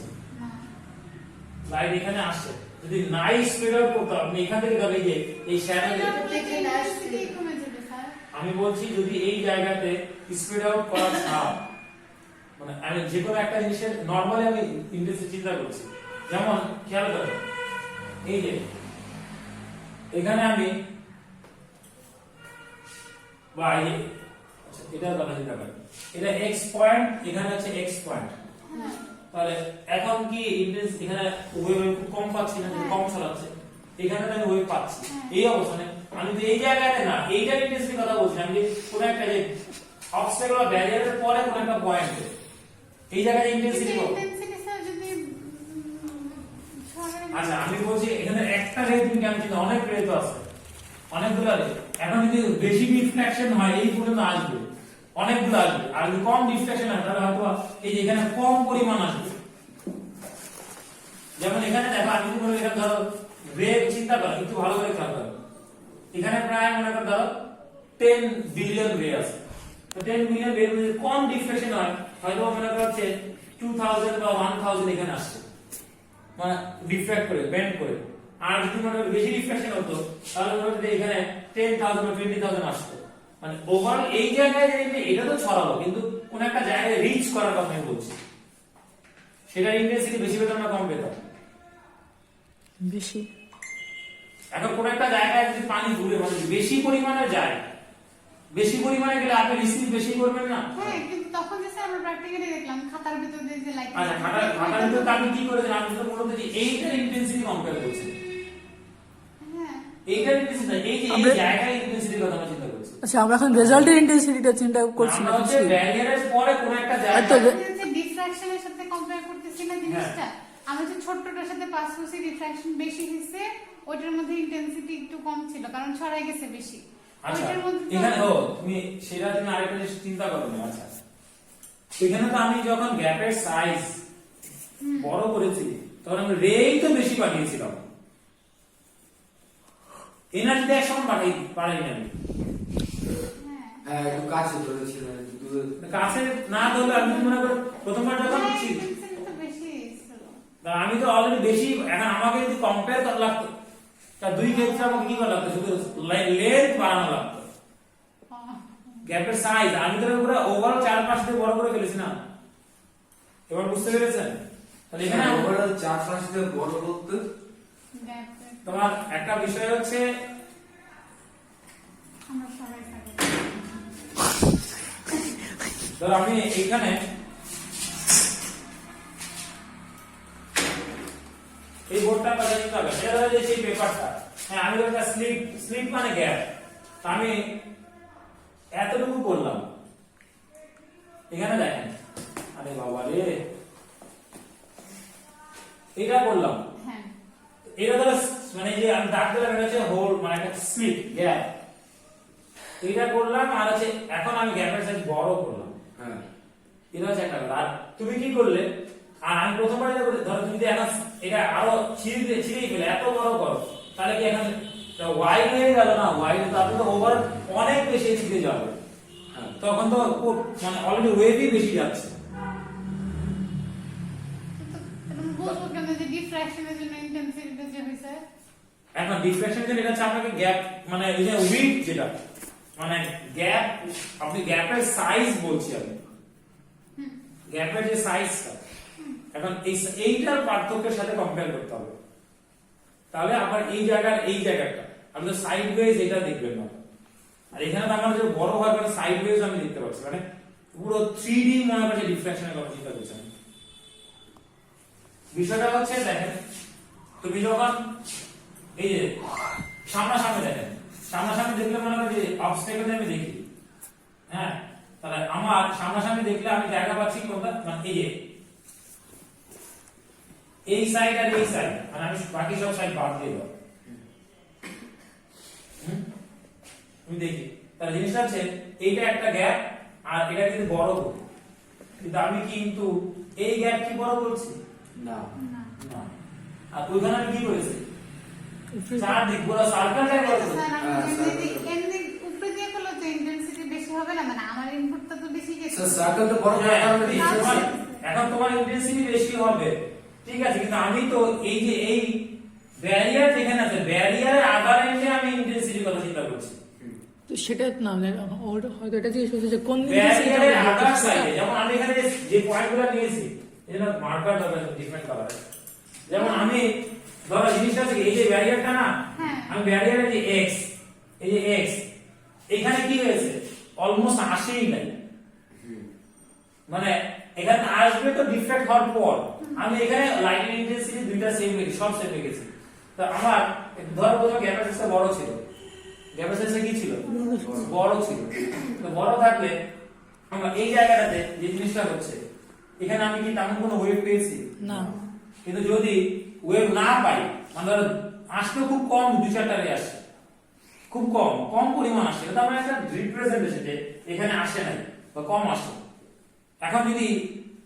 লাইট এখানে আসছে, যদি নাই স্প্রেড আউট করতে আপনি এখান থেকে ধরো এই যে এই শ্যাডো, ইন্টেন্সিটি কমে যাবে স্যার। আমি বলছি যদি এই জায়গাতে স্প্রেড আউট করা ছাড়, মানে আমি যে কোনো একটা জিনিসের নরমালি আমি ইন্টেন্সিটি চিন্তা করছি, যেমন খেয়াল করো এই যে এখানে আমি বা এই আচ্ছা এটা কথা চিন্তা করি, এটা x পয়েন্ট, এখানে আছে x পয়েন্ট, তাহলে এখন কি ইন্টেন্সিটি এখানে ওয়েভ খুব কম পাচ্ছি না, কম ছড়াচ্ছে, এখানে তো আমি ওয়েভ পাচ্ছি। এই অবস্থানে আমি তো এই জায়গাতে না, এইটার ইন্টেন্সিটির কথা বলছি, আমি যে কোন একটা যে অবস্টাকল বা ব্যারিয়ারের পরে কোন একটা পয়েন্টে এই জায়গায় ইন্টেন্সিটি পাবো। ইন্টেন্সিটি স্যার যদি আচ্ছা আমি বলছি এখানে একটা রে তুমি কেন চিন্তা, অনেক রে তো আছে, অনেকগুলো রে, এখন যদি বেশি ডিফ্লেকশন হয় এই পর্যন্ত আসবে, অনেকগুলো আসবে, আর যদি কম ডিফ্লেকশন হয় তাহলে হয়তো এই যে এখানে কম পরিমাণ আসবে। যেমন এখানে দেখো আমি যদি বলি এখানে ধরো রে চিন্তা করো, একটু ভালো করে খেয়াল করো, এখানে প্রায় মনে করো ধরো 10 বিলিয়ন রে আছে, তো 10 বিলিয়ন রে যদি কম ডিফ্লেকশন হয় হয়তো মনে করো হচ্ছে 2000 বা 1000 এখানে আসছে, মানে ডিফ্র্যাক্ট করে বেন্ড করে। আর যদি মনে করো বেশি ডিফ্রাকশন হতো তাহলে মনে করো এখানে 10,000 বা 20,000 আসতো, মানে ওভারঅল এই জায়গায় যে এটা তো ছড়ালো কিন্তু কোন একটা জায়গায় রিচ করার কথা আমি বলছি, সেটা ইন্টেন্সিটি বেশি পেতাম না কম পেতাম? বেশি। এখন কোন একটা জায়গায় যদি পানি দূরে মানে বেশি পরিমাণে যায়, বেশি পরিমাণে গেলে আপনি রিসিভ বেশি করবেন না? হ্যাঁ, কিন্তু তখন যে স্যার আমরা প্র্যাকটিক্যালি দেখলাম খাতার ভিতর দিয়ে যে লাইট, আচ্ছা খাতার ভিতরে আমি কি করেছিলাম, আমি তো মূলত যে এইটার ইন্টেন্সিটি কম্পেয়ার করছি, হ্যাঁ এইটার ইন্টেন্সিটি না, এই যে এই জায়গায় ইন্টেন্সিটির কথা আমরা চিন্তা করছি। আচ্ছা আমরা এখন রেজাল্টের ইন্টেন্সিটিটা চিন্তা করছি না, আমরা হচ্ছে ব্যারিয়ারের পরে কোন একটা জায়গায় ডিফ্রাকশনের সাথে কম্পেয়ার করতেছি না জিনিসটা, আমি যে ছোটটার সাথে পাস করছি ডিফ্রাকশন বেশি হচ্ছে, ওইটার মধ্যে ইন্টেন্সিটি একটু কম ছিল কারণ ছড়াই গেছে বেশি। আচ্ছা ওইটার মধ্যে এখানে তুমি সেটা তুমি আরেকটা জিনিস চিন্তা করো না। আচ্ছা এখানে তো আমি যখন গ্যাপের সাইজ বড় করেছি তখন আমি রেই তো বেশি পাঠিয়েছিলাম, এনার্জি একসঙ্গে পাঠাইনি আমি। হ্যাঁ একটু কাছে ধরেছিল, কাছে না ধরলে আমি মনে করো প্রথমবার যখন তো বেশি ছিল। তা আমি তো অলরেডি বেশি, এখন আমাকে যদি কম্পেয়ার করা লাগতো তা দুই ক্ষেত্রে আমাকে কি করা লাগতো, শুধু লেন্থ বাড়ানো লাগতো, গ্যাপের সাইজ আমি তো পুরো ওভারঅল 4-5 দিয়ে বড় করে ফেলেছি না। এবার বুঝতে পেরেছেন? তাহলে এখানে ওভারঅল 4-5 দিয়ে বড় করতে তোমার একটা বিষয় হচ্ছে আমরা সবাই থাকি। ধর আমি এইখানে এই বোর্ডটা বাজাতে হবে, এটা ধরে যে সেই পেপারটা, হ্যাঁ আমি একটা স্লিপ মানে গ্যাপ, আমি এতটুকু করলাম, এখানে দেখেন, আরে বাবা রে, এটা করলাম, হ্যাঁ এটা ধরো মানে যে আমি দাগ দিলাম এটা হচ্ছে হোল মানে একটা স্লিপ গ্যাপ, এটা করলাম, আর হচ্ছে এখন আমি গ্যাপের সাইজ বড় করলাম, হ্যাঁ এটা হচ্ছে একটা। আর তুমি কি করলে, আর আমি প্রথমবার এটা করে ধরো তুমি এখন এটা আরো ছিঁড়েই ফেলে এত বড় করো, তাহলে কি এখন ওয়াইড হয়ে গেল না, ওয়াইড তারপরে তো ওভার অনেক বেশি দিকে যাবে, তখন তো মানে অলরেডি ওয়েভই বেশি যাচ্ছে। বলবো কেন যে ডিফ্র্যাকশনের জন্য ইন্টেন্সিটিটা যে হইছে, এখন ডিফ্লেকশনের জন্য এটা হচ্ছে আপনাকে গ্যাপ মানে এই যে উইড যেটা মানে গ্যাপ, আপনি গ্যাপের সাইজ বলছি আমি, গ্যাপের যে সাইজটা, এখন এইটার পার্থক্যের সাথে কম্পেয়ার করতে হবে, তাহলে আবার এই জায়গাটা আপনি সাইড ওয়েজ এটা দেখবেন না, আর এখানে তো আমার যে বড় হয় মানে সাইড ওয়েজ আমি দেখতে পাচ্ছি, মানে পুরো 3D মনে করছে ডিফ্লেকশনের কথা চিন্তা করছেন। বিষয়টা হচ্ছে দেখেন, তুমি যখন এই যে সামনাসামনি দেখেন, সামনাসামনি দেখলে মনে করি যে অবস্ট্যাকল আমি দেখি, হ্যাঁ তাহলে আমার সামনাসামনি দেখলে আমি জায়গা পাচ্ছি কোনটা, মানে এই সাইড আর এই সাইড, মানে আমি বাকি সব সাইড বাদ দিয়ে দেব, তুমি দেখি তাহলে জিনিসটা হচ্ছে এইটা একটা গ্যাপ, আর এটা কিন্তু বড় করি, কিন্তু আমি কিন্তু এই গ্যাপ কি বড় করছি না, না, আর ওইখানে আমি কি করেছি চারদিক পুরো সার্কেলটাই বড় করেছি। স্যার আমি যদি এমনি উপরে দিয়ে করলে তো ইন্টেন্সিটি বেশি হবে না, মানে আমার ইনপুটটা তো বেশি গেছে। স্যার সার্কেলটা বড় করার কারণে এখন তোমার ইন্টেন্সিটি বেশি হবে, ঠিক আছে, কিন্তু আমি তো এই যে এই ব্যারিয়ার যেখানে আছে ব্যারিয়ারের আধার এন্ডে আমি ইন্টেন্সিটির কথা চিন্তা করছি, তো সেটা না ওর হয়তো এটা জিজ্ঞেস করছে যে কোন ব্যারিয়ারের আধার সাইডে, যেমন আমি এখানে যে পয়েন্টগুলো নিয়েছি এজন্য মার্কার দরকার ডিফারেন্ট কালার, যেমন আমি ধরো জিনিসটা আছে এই যে ব্যারিয়ারটা না, আমি ব্যারিয়ারের যে x, এই যে x এখানে কি হয়েছে অলমোস্ট আসেই নাই, মানে এখানে আসবে তো ডিফ্লেক্ট হওয়ার পর আমি এখানে লাইটের ইন্টেন্সিটি দুইটা সেম রেখেছি, সব সেম রেখেছি, তো আমার ধরো প্রথমে গ্যাপের সাইজটা বড় ছিল, গ্যাপের সাইজটা কি ছিল বড় ছিল, তো বড় থাকলে আমরা এই জায়গাটাতে যে জিনিসটা হচ্ছে এখানে আমি কি তেমন কোনো ওয়েভ পেয়েছি না, কিন্তু যদি ওয়েভ না পাই মানে ধরো আসলে খুব কম 2-4টা রে আসে, খুব কম পরিমাণ আসে, এটা আমরা একটা রিপ্রেজেন্টেশন যে এখানে আসে নাই বা কম আসে। এখন যদি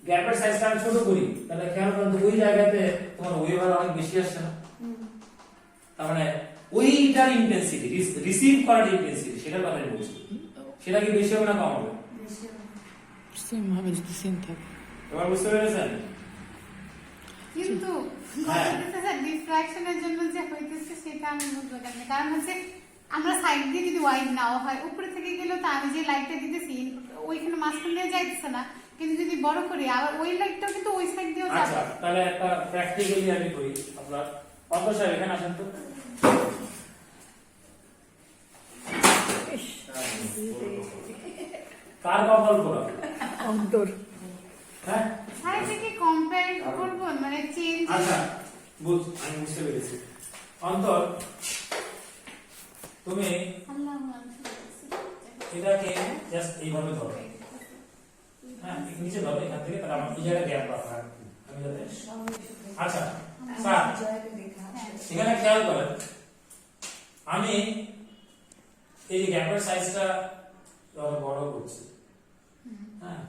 গ্যাপের সাইজটা আমি ছোট করি তাহলে খেয়াল করুন ওই জায়গাতে তোমার ওয়েভ আর অনেক বেশি আসছে না, তার মানে ওইটার ইন্টেন্সিটি রিসিভ করার ইন্টেন্সিটি সেটার কথাই বলছি, সেটা কি বেশি হবে না কম হবে? সেম হবে যদি সেম থাকে। এবার বুঝতে পেরেছেন? কিন্তু স্যার ডিফ্র্যাকশনের জন্য যে হইতেছে সেটা আমি বুঝতে পারি, কারণ হচ্ছে আমরা সাইড দিয়ে যদি ওয়াইড নাও হয় উপরে থেকে গেলেও তো আমি যে লাইটটা দিতেছি ওইখানে মাঝখান দিয়ে যাইতেছে না, কিন্তু যদি বড় করি আবার ওই লাইটটাও কিন্তু ওই সাইড দিয়েও যাবে। আচ্ছা তাহলে একটা প্র্যাকটিক্যালি আমি করি, আপনার অন্ত সাহেব এখানে আসেন তো, কার কপাল পোড়া অন্তর হ্যাঁ, সাইড থেকে কম্পেয়ার করব মানে চেঞ্জ। আচ্ছা আমি বুঝতে পেরেছি। অন্তর তুমি এটাকে জাস্ট এইভাবে ধরো, হ্যাঁ নিচে ধরো এখান থেকে, তাহলে আমার এই জায়গায় গ্যাপ রাখা আমি যাতে, আচ্ছা স্যার এখানে খেয়াল করেন আমি এই যে গ্যাপের সাইজটা বড় করছি, হ্যাঁ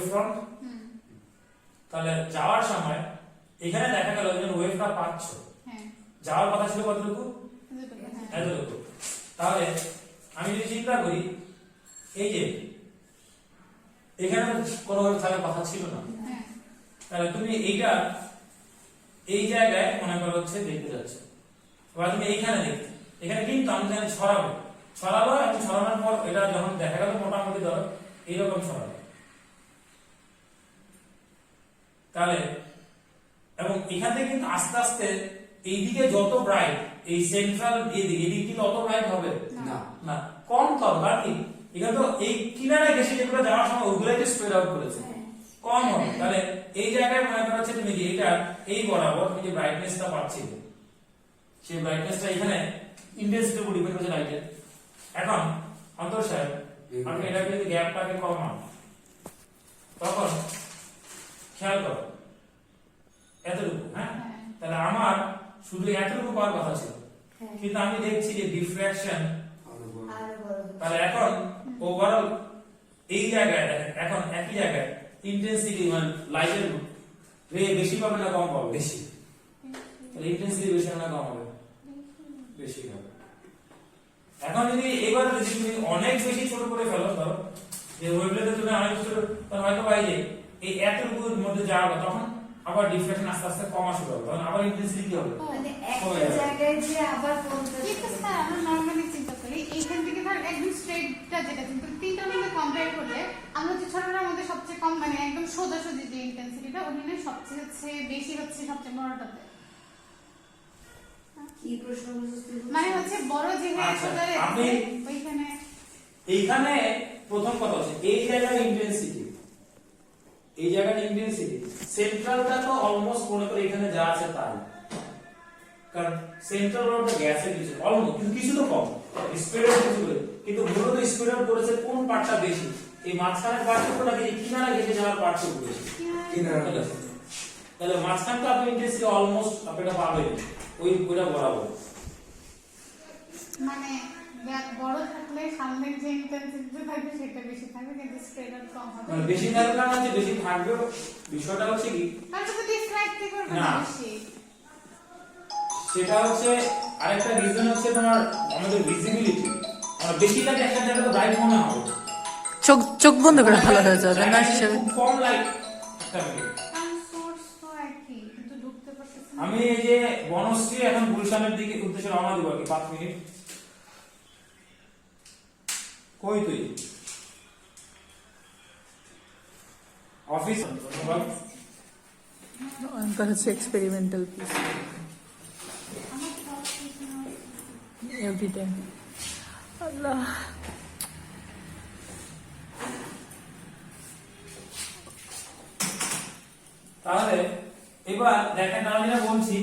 ফ্রন্ট। তাহলে যাওয়ার সময় এখানে দেখা গেল যে ওয়েভটা পাচ্ছ, হ্যাঁ যাওয়ার কথা ছিল কতটুকু? দুটো, হ্যাঁ এতটুকু। তাহলে আমি যদি চিন্তা করি এই যে এখানে কোনো থাকার কথা ছিল না, হ্যাঁ তাহলে তুমি এইটা এই জায়গায় মনে করো হচ্ছে দেখতে যাচ্ছ, এবার তুমি এইখানে দেখতে, এখানে কিন্তু আমি জানি ছড়াবো এবং ছড়ানোর পর এটা যখন দেখা গেল মোটামুটি ধরো এইরকম ছড়াবে, তাহলে এবং এখান থেকে কিন্তু আস্তে আস্তে এইদিকে যত ব্রাইট, এই সেন্ট্রাল এদিক কিন্তু অত ব্রাইট হবে না না, কম কম। কারণ কি এখানে তো এই কিনারে গেছে যেগুলো যাওয়ার সময় ওগুলোকে স্প্রেড আউট করেছে, কম হবে। তাহলে এই জায়গায় মনে করা হচ্ছে তুমি যে এটা এই বরাবর তুমি যে ব্রাইটনেসটা পাচ্ছিলে, সেই ব্রাইটনেসটা এখানে ইন্টেন্সিটির উপর ডিপেন্ড করছে লাইটের। এখন অন্তর সাহেব আপনি এটা যদি গ্যাপটাকে কমান, তখন খেয়াল করো এতটুকু, হ্যাঁ তাহলে আমার শুধু এতটুকু পাওয়ার কথা ছিল, হ্যাঁ। কিন্তু আমি দেখছি যে ডিফ্র্যাকশন। আরো বড় হচ্ছে। তাহলে এখন ওভারঅল এই জায়গায় দেখেন, এখন একই জায়গায় ইন্টেন্সিটি মানে লাইটের রে বেশি পাবে না কম পাবে? বেশি। তাহলে ইন্টেন্সিটি বেশি হবে না কম হবে? বেশি হবে। এখন যদি এবার যদি তুমি অনেক বেশি ছোট করে ফেলো, ধরো যে ওয়েভলেন্থে তুমি অনেক ছোট, তখন হয়তো পাই যে এই এতটুকুর মধ্যে যাওয়া, তখন আবার ডিফ্রাকশন আস্তে আস্তে কমা শুরু হবে, তখন আবার ইন্টেন্সিটি কি হবে? মানে একটা জায়গায় যে আবার পৌঁছাতে কিন্তু স্যার আমরা নর্মালি চিন্তা করি এইখান থেকে ধর একদম স্ট্রেটটা যেটা কিন্তু তিনটার মধ্যে কম্পেয়ার করলে আমরা যে ছোটটার মধ্যে সবচেয়ে কম মানে একদম সোজাসুজি যে ইন্টেন্সিটিটা ওখানে সবচেয়ে হচ্ছে বেশি হচ্ছে সবচেয়ে বড়টাতে। কি প্রশ্ন বুঝতে মানে হচ্ছে বড় যেখানে আচ্ছা, সোজা আপনি- ওইখানে এইখানে প্রথম কথা হচ্ছে এই জায়গার ইন্টেন্সিটি, এই জায়গার ইন্টেন্সিটি সেন্ট্রালটা তো অলমোস্ট মনে করে এখানে যা আছে তাই, কারণ সেন্ট্রাল রোডটা গ্যাসের কিছু অলমোস্ট কিন্তু কিছু তো কম স্প্রেড আউট কিছু করে, কিন্তু মূলত স্প্রেড আউট করেছে কোন পার্টটা বেশি, এই মাঝখানের পার্টটুকু নাকি এই কিনারা ঘেসে যাওয়ার পার্টটুকু বেশি? কিনারা ঠিক আছে। তাহলে মাঝখানটা আপনি ইন্টেন্সিটি অলমোস্ট আপনারা পাবেন ওইটা বরাবর। মানে গ্যাপ বড় থাকলে সামনের যে ইন্টেন্সিটি থাকবে সেটা বেশি থাকবে কিন্তু স্প্রেড আউট কম হবে। মানে বেশি থাকবে না যে বেশি থাকবে, বিষয়টা হচ্ছে কি আর যদি ডিফ্র্যাক্ট করবে না। বেশি সেটা হচ্ছে আরেকটা রিজন হচ্ছে তোমার আমাদের ভিজিবিলিটি, মানে বেশিটাকে একটা জায়গাতে ব্রাইট মনে হবে, চোখ বন্ধ করে ভালো হয়ে যাবে না হিসেবে। খুব কম লাইট। আর সোর্স তো একই কিন্তু ঢুকতে পারতেছে না। আমি এই যে বনশ্রী এখন গুলশানের দিকে উদ্দেশ্যে রওনা দিব আর কি, 5 মিনিট। কই তুই? অফিস অঙ্কর হচ্ছে এক্সপেরিমেন্টাল পিস আমার সব কিছু এভরি টাইম। আল্লাহ, তাহলে এবার দেখেন আমি যেটা বলছি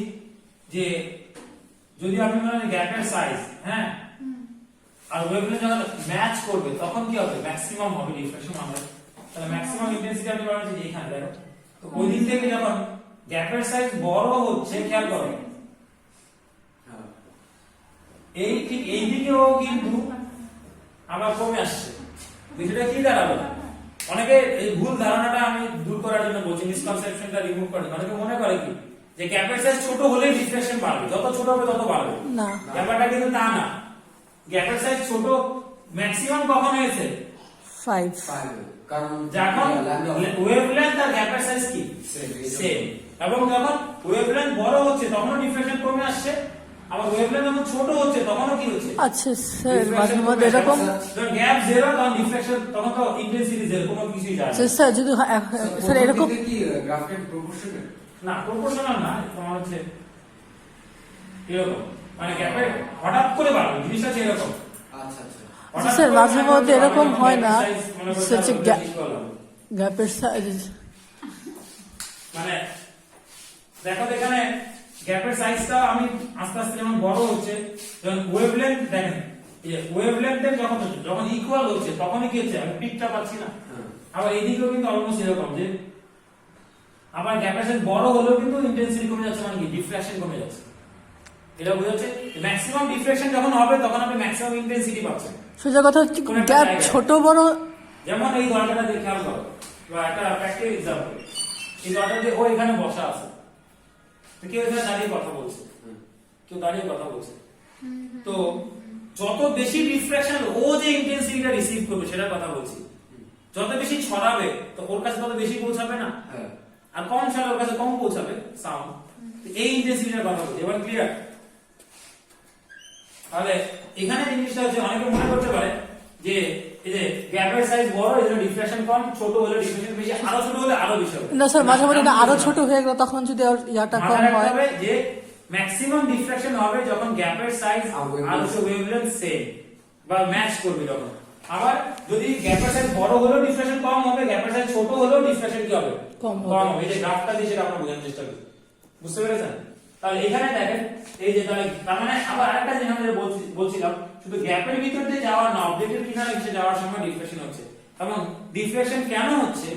যে যদি আপনি মনে করেন গ্যাপের সাইজ, হ্যাঁ, আর ওয়েভলেন্থ যখন ম্যাচ করবে তখন কি হবে? ম্যাক্সিমাম হবে ডিফ্রাকশন হবে। তাহলে ম্যাক্সিমাম ইন্টেন্সিটি আপনি পাবেন যে এখানে দেখো, তো ওই দিক থেকে যখন গ্যাপের সাইজ বড় হচ্ছে খেয়াল করো এই ঠিক এই দিকেও কিন্তু আবার কমে আসছে। বিষয়টা কি দাঁড়াবে? অনেকে এই ভুল ধারণাটা আমি দূর করার জন্য বলছি, মিসকনসেপশনটা রিমুভ করার জন্য। অনেকে মনে করে কি যে গ্যাপের সাইজ ছোট হলে ডিফ্রাকশন বাড়বে, যত ছোট হবে তত বাড়বে। না, ব্যাপারটা কিন্তু তা না। গ্যাপের সাইজ ছোট ম্যাক্সিমাম কখন হয়েছে? 5 কারণ যখন ওয়েভলেন্থ আর গ্যাপের সাইজ কি সেম, এবং যখন ওয়েভলেন্থ বড় হচ্ছে তখনও ডিফ্রাকশন কমে আসছে, আবার ওয়েভলেন্থ যখন ছোট হচ্ছে তখনও কি হচ্ছে? আচ্ছা স্যার, মাঝে মধ্যে এরকম যখন গ্যাপ জিরো তখন ডিফ্রাকশন, তখন তো ইন্টেন্সিটি জিরো, কোনো কিছুই যায় না। স্যার যদি স্যার এরকম কি গ্রাফটেড প্রপোর্শনাল? না, প্রপোর্শনাল না, তোমার হচ্ছে এরকম, মানে গ্যাপে হঠাৎ করে বাড়বে জিনিসটা হচ্ছে এরকম। আচ্ছা আচ্ছা হঠাৎ স্যার, করে মাঝে মধ্যে এরকম বাড়বে, হয় না, size মনে করো হচ্ছে তার গ্যা- equal হবে। গ্যাপের সাইজ মানে দেখো তো এখানে গ্যাপের সাইজটা আমি আস্তে আস্তে যেমন বড় হচ্ছে, যখন ওয়েভলেন্থ দেখেন এই ওয়েভলেন্থের যখন ইকুয়াল হচ্ছে তখনই কি হচ্ছে? আমি পিকটা পাচ্ছি না। হ্যাঁ। আবার এইদিকেও কিন্তু অলমোস্ট এরকম, যে আবার গ্যাপের সাইজ বড় হলেও কিন্তু ইন্টেন্সিটি কমে যাচ্ছে, মানে কি ডিফ্রাকশন কমে যাচ্ছে। এটা বোঝা যাচ্ছে ম্যাক্সিমাম ডিফ্রাকশন যখন হবে তখন আপনি ম্যাক্সিমাম ইন্টেন্সিটি পাচ্ছেন। সোজা কথা হচ্ছে কোনো একটা গ্যাপ জায়গায়। ছোট বড় যেমন এই দরজাটা দিয়ে খেয়াল করো, বা একটা প্র্যাকটিক্যাল एग्जांपल এই ধরনের যে ও এখানে বসা আছে তো কেউ এখানে দাঁড়িয়ে কথা বলছে কেউ দাঁড়িয়ে কথা বলছে তো যত বেশি রিফ্লেকশন ও যে ইন্টেন্সিটিটা রিসিভ করবে সেটার কথা বলছি যত বেশি ছড়াবে তো ওর কাছে তত বেশি পৌঁছাবে না হ্যাঁ আর কম ছড়ালে ওর কাছে কম পৌঁছাবে সাউন্ড এই ইন্টেন্সিটিটার কথা বলছি এবার ক্লিয়ার তাহলে এখানে জিনিসটা হচ্ছে অনেকে মনে করতে পারে যে এই যে গ্যাপের সাইজ বড় এর জন্য ডিফ্লেকশন কম ছোট হলে ডিফ্লেকশন বেশি আরো ছোট হলে আরো বেশি হবে না স্যার মাঝে মাঝে না আরো ছোট হয়ে গেল তখন যদি ওর ইয়াটা কম মাথায় রাখতে হয় হবে যে ম্যাক্সিমাম ডিফ্লেকশন হবে যখন গ্যাপের সাইজ আর আর ওয়েভলেন্থ সেম বা ম্যাচ করবে যখন আবার যদি গ্যাপের সাইজ বড় হলেও ডিফ্লেকশন কম হবে গ্যাপের সাইজ ছোট হলেও ডিফ্লেকশন কি হবে কম হবে। কম হবে এই যে গ্রাফটা দিয়ে সেটা আমরা বোঝানোর চেষ্টা করি বুঝতে পেরেছেন তাহলে এখানে দেখেন এই যে তার মানে আবার আরেকটা জিনিস আমরা বলছিলাম শুধু গ্যাপের ভিতর দিয়ে যাওয়া না অবজেক্টের কিনারে এসে যাওয়ার সময় ডিফ্লেকশন হচ্ছে এবং ডিফ্লেকশন কেন হচ্ছে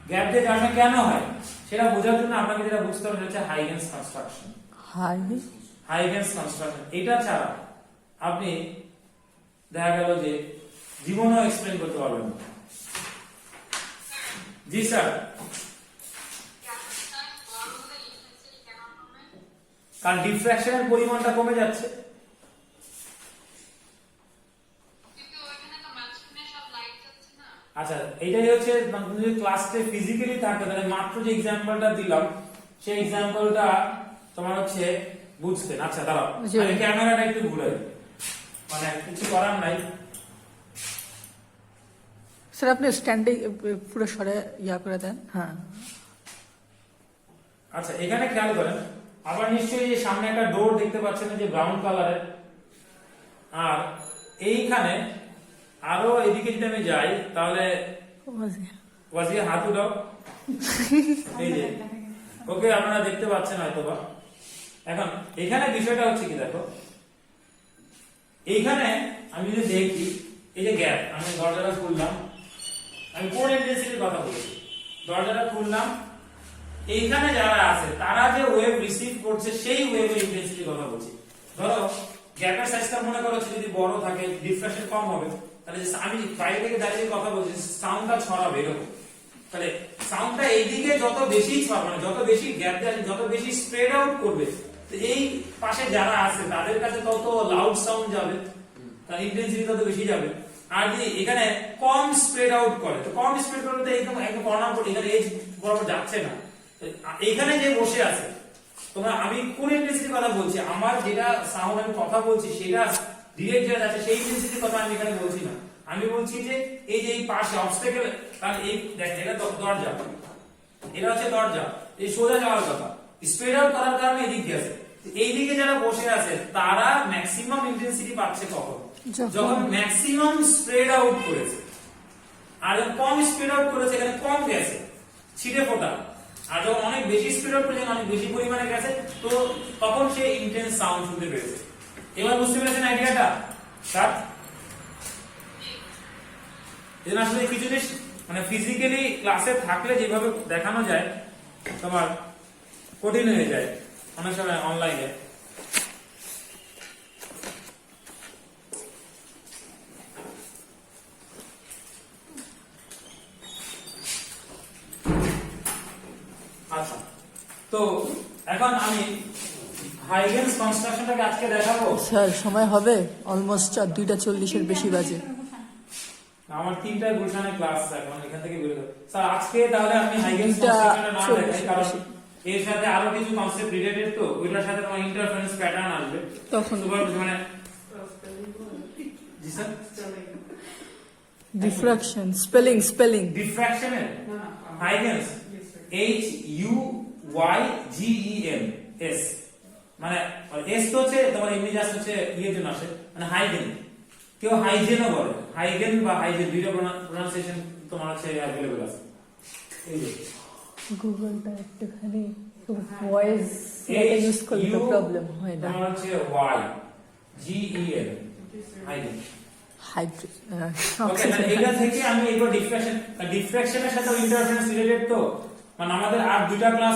গ্যাপ দিয়ে যাওয়া কেন হয় সেটা বোঝার জন্য আপনাকে যেটা বুঝতে হবে হচ্ছে হাইগেন্স কনস্ট্রাকশন হাই হাইগেন্স কনস্ট্রাকশন এটা ছাড়া আপনি দেখা গেল যে জীবনও এক্সপ্লেন করতে পারবেন না জি স্যার কারণ ডিফ্র্যাকশনের পরিমাণটা কমে যাচ্ছে আচ্ছা এইটাই হচ্ছে তুমি যদি ক্লাসে ফিজিক্যালি থাকে তাহলে মাত্র যে এক্সাম্পলটা দিলাম সেই এক্সাম্পলটা তোমার হচ্ছে বুঝতেন আচ্ছা দাঁড়াও জি। আমি ক্যামেরাটা একটু ঘুরাই মানে কিছু করার নাই স্যার আপনি স্ট্যান্ডে পুরো সরে ইয়া করে দেন হ্যাঁ আচ্ছা এখানে খেয়াল করেন আবার নিশ্চয়ই যে সামনে একটা ডোর দেখতে পাচ্ছেন যে ব্রাউন কালারের আর এইখানে আরো এদিকে যদি আমি যাই তাহলে ওয়াজিয়া হাত উঠাও এই যে ওকে আপনারা দেখতে পাচ্ছেন হয়তোবা এখন এখানে বিষয়টা হচ্ছে কি দেখো এইখানে আমি যদি দেখি এই যে গ্যাপ আমি দরজাটা খুললাম আমি কোন ইন্টেন্সিটির কথা বলছি দরজাটা খুললাম এইখানে যারা আছে তারা যে ওয়েভ রিসিভ করছে সেই ওয়েভের ইন্টেন্সিটির কথা বলছি ধরো গ্যাপের সাইজটা মনে করো যদি বড় থাকে ডিফ্রাকশন কম হবে তাহলে যে আমি বাইরে থেকে দাঁড়িয়ে কথা বলছি সাউন্ডটা ছড়াবে এরকম তাহলে সাউন্ডটা এইদিকে যত বেশি ছড়াবে মানে যত বেশি গ্যাপ দেয় যত বেশি স্প্রেড আউট করবে তো এই পাশে যারা আছে তাদের কাছে তত লাউড সাউন্ড যাবে তার ইন্টেন্সিটি তত বেশি যাবে আর যদি এখানে কম স্প্রেড আউট করে তো কম স্প্রেড করলে তো একদম একদম কর্নার করে এখানে এজ বরাবর যাচ্ছে না এখানে যে বসে আছে তোমরা আমি কোন ইন্টেন্সিটির কথা বলছি আমার যেটা সাউন্ড আমি কথা বলছি সেটা ডিরেক্ট যেটা আছে সেই ইন্টেন্সিটির কথা আমি এখানে বলছি না আমি বলছি যে এই যে এই পাশে অবস্টাকেল কারণ এই দেখেন এটা দরজা এটা হচ্ছে দরজা এই সোজা যাওয়ার কথা স্প্রেড আউট করার কারণে এদিক দিয়ে আছে এই দিকে যারা বসে আছে তারা ম্যাক্সিমাম ইন্টেন্সিটি পাচ্ছে কখন যখন ম্যাক্সিমাম স্প্রেড আউট করেছে আর যখন কম স্প্রেড আউট করেছে এখানে কম গেছে ছিটে ফোটা আর যখন অনেক বেশি স্প্রেড আউট করেছে অনেক বেশি পরিমাণে গেছে তো তখন সে ইন্টেন্স সাউন্ড শুনতে পেরেছে এবার বুঝতে পেরেছেন আইডিয়াটা স্যার এজন্য আসলে কিছু জিনিস মানে ফিজিক্যালি ক্লাসে থাকলে যেভাবে দেখানো যায় তোমার কঠিন হয়ে যায় অনেক সময় অনলাইনে আচ্ছা তো এখন আমি হাইগেন্স কনস্ট্রাকশনটাকে আজকে দেখাবো স্যার সময় হবে অলমোস্ট 2:40 বেশি বাজে আমার 3টায় গুলশানে ক্লাস এখন এখান থেকে বের হবে স্যার আজকে তাহলে আপনি হাইগেন্স তিনটা কনস্ট্রাকশনটা না চল্লিশ দেখাই কারণ এর সাথে আরো কিছু কনসেপ্ট রিলেটেড তো ওইটার সাথে তোমার ইন্টারফারেন্স প্যাটার্ন আসবে তখন মানে জি স্যার ডিফ্রাকশন স্পেলিং ডিফ্র্যাকশনের হাইগেন্স HUYGEN মানে এস তো হচ্ছে তোমার এমনি জাস্ট হচ্ছে ইয়ের জন্য আসে মানে হাইগেন কেউ হাইজেনও বলে হাইগেন বা হাইজেন দুইটা প্রোনাউন্সিয়েশন তোমার হচ্ছে अवेलेबल আছে এই যে গুগলটা একটুখানি ভয়েস ইউজ করলে তো প্রবলেম হয় না তোমার হচ্ছে YGEN হাইগেন ওকে মানে এটা থেকে আমি এবার ডিফ্র্যাকশনের সাথে ইন্টারফারেন্স রিলেটেড তো মানে আমাদের আর দুইটা ক্লাস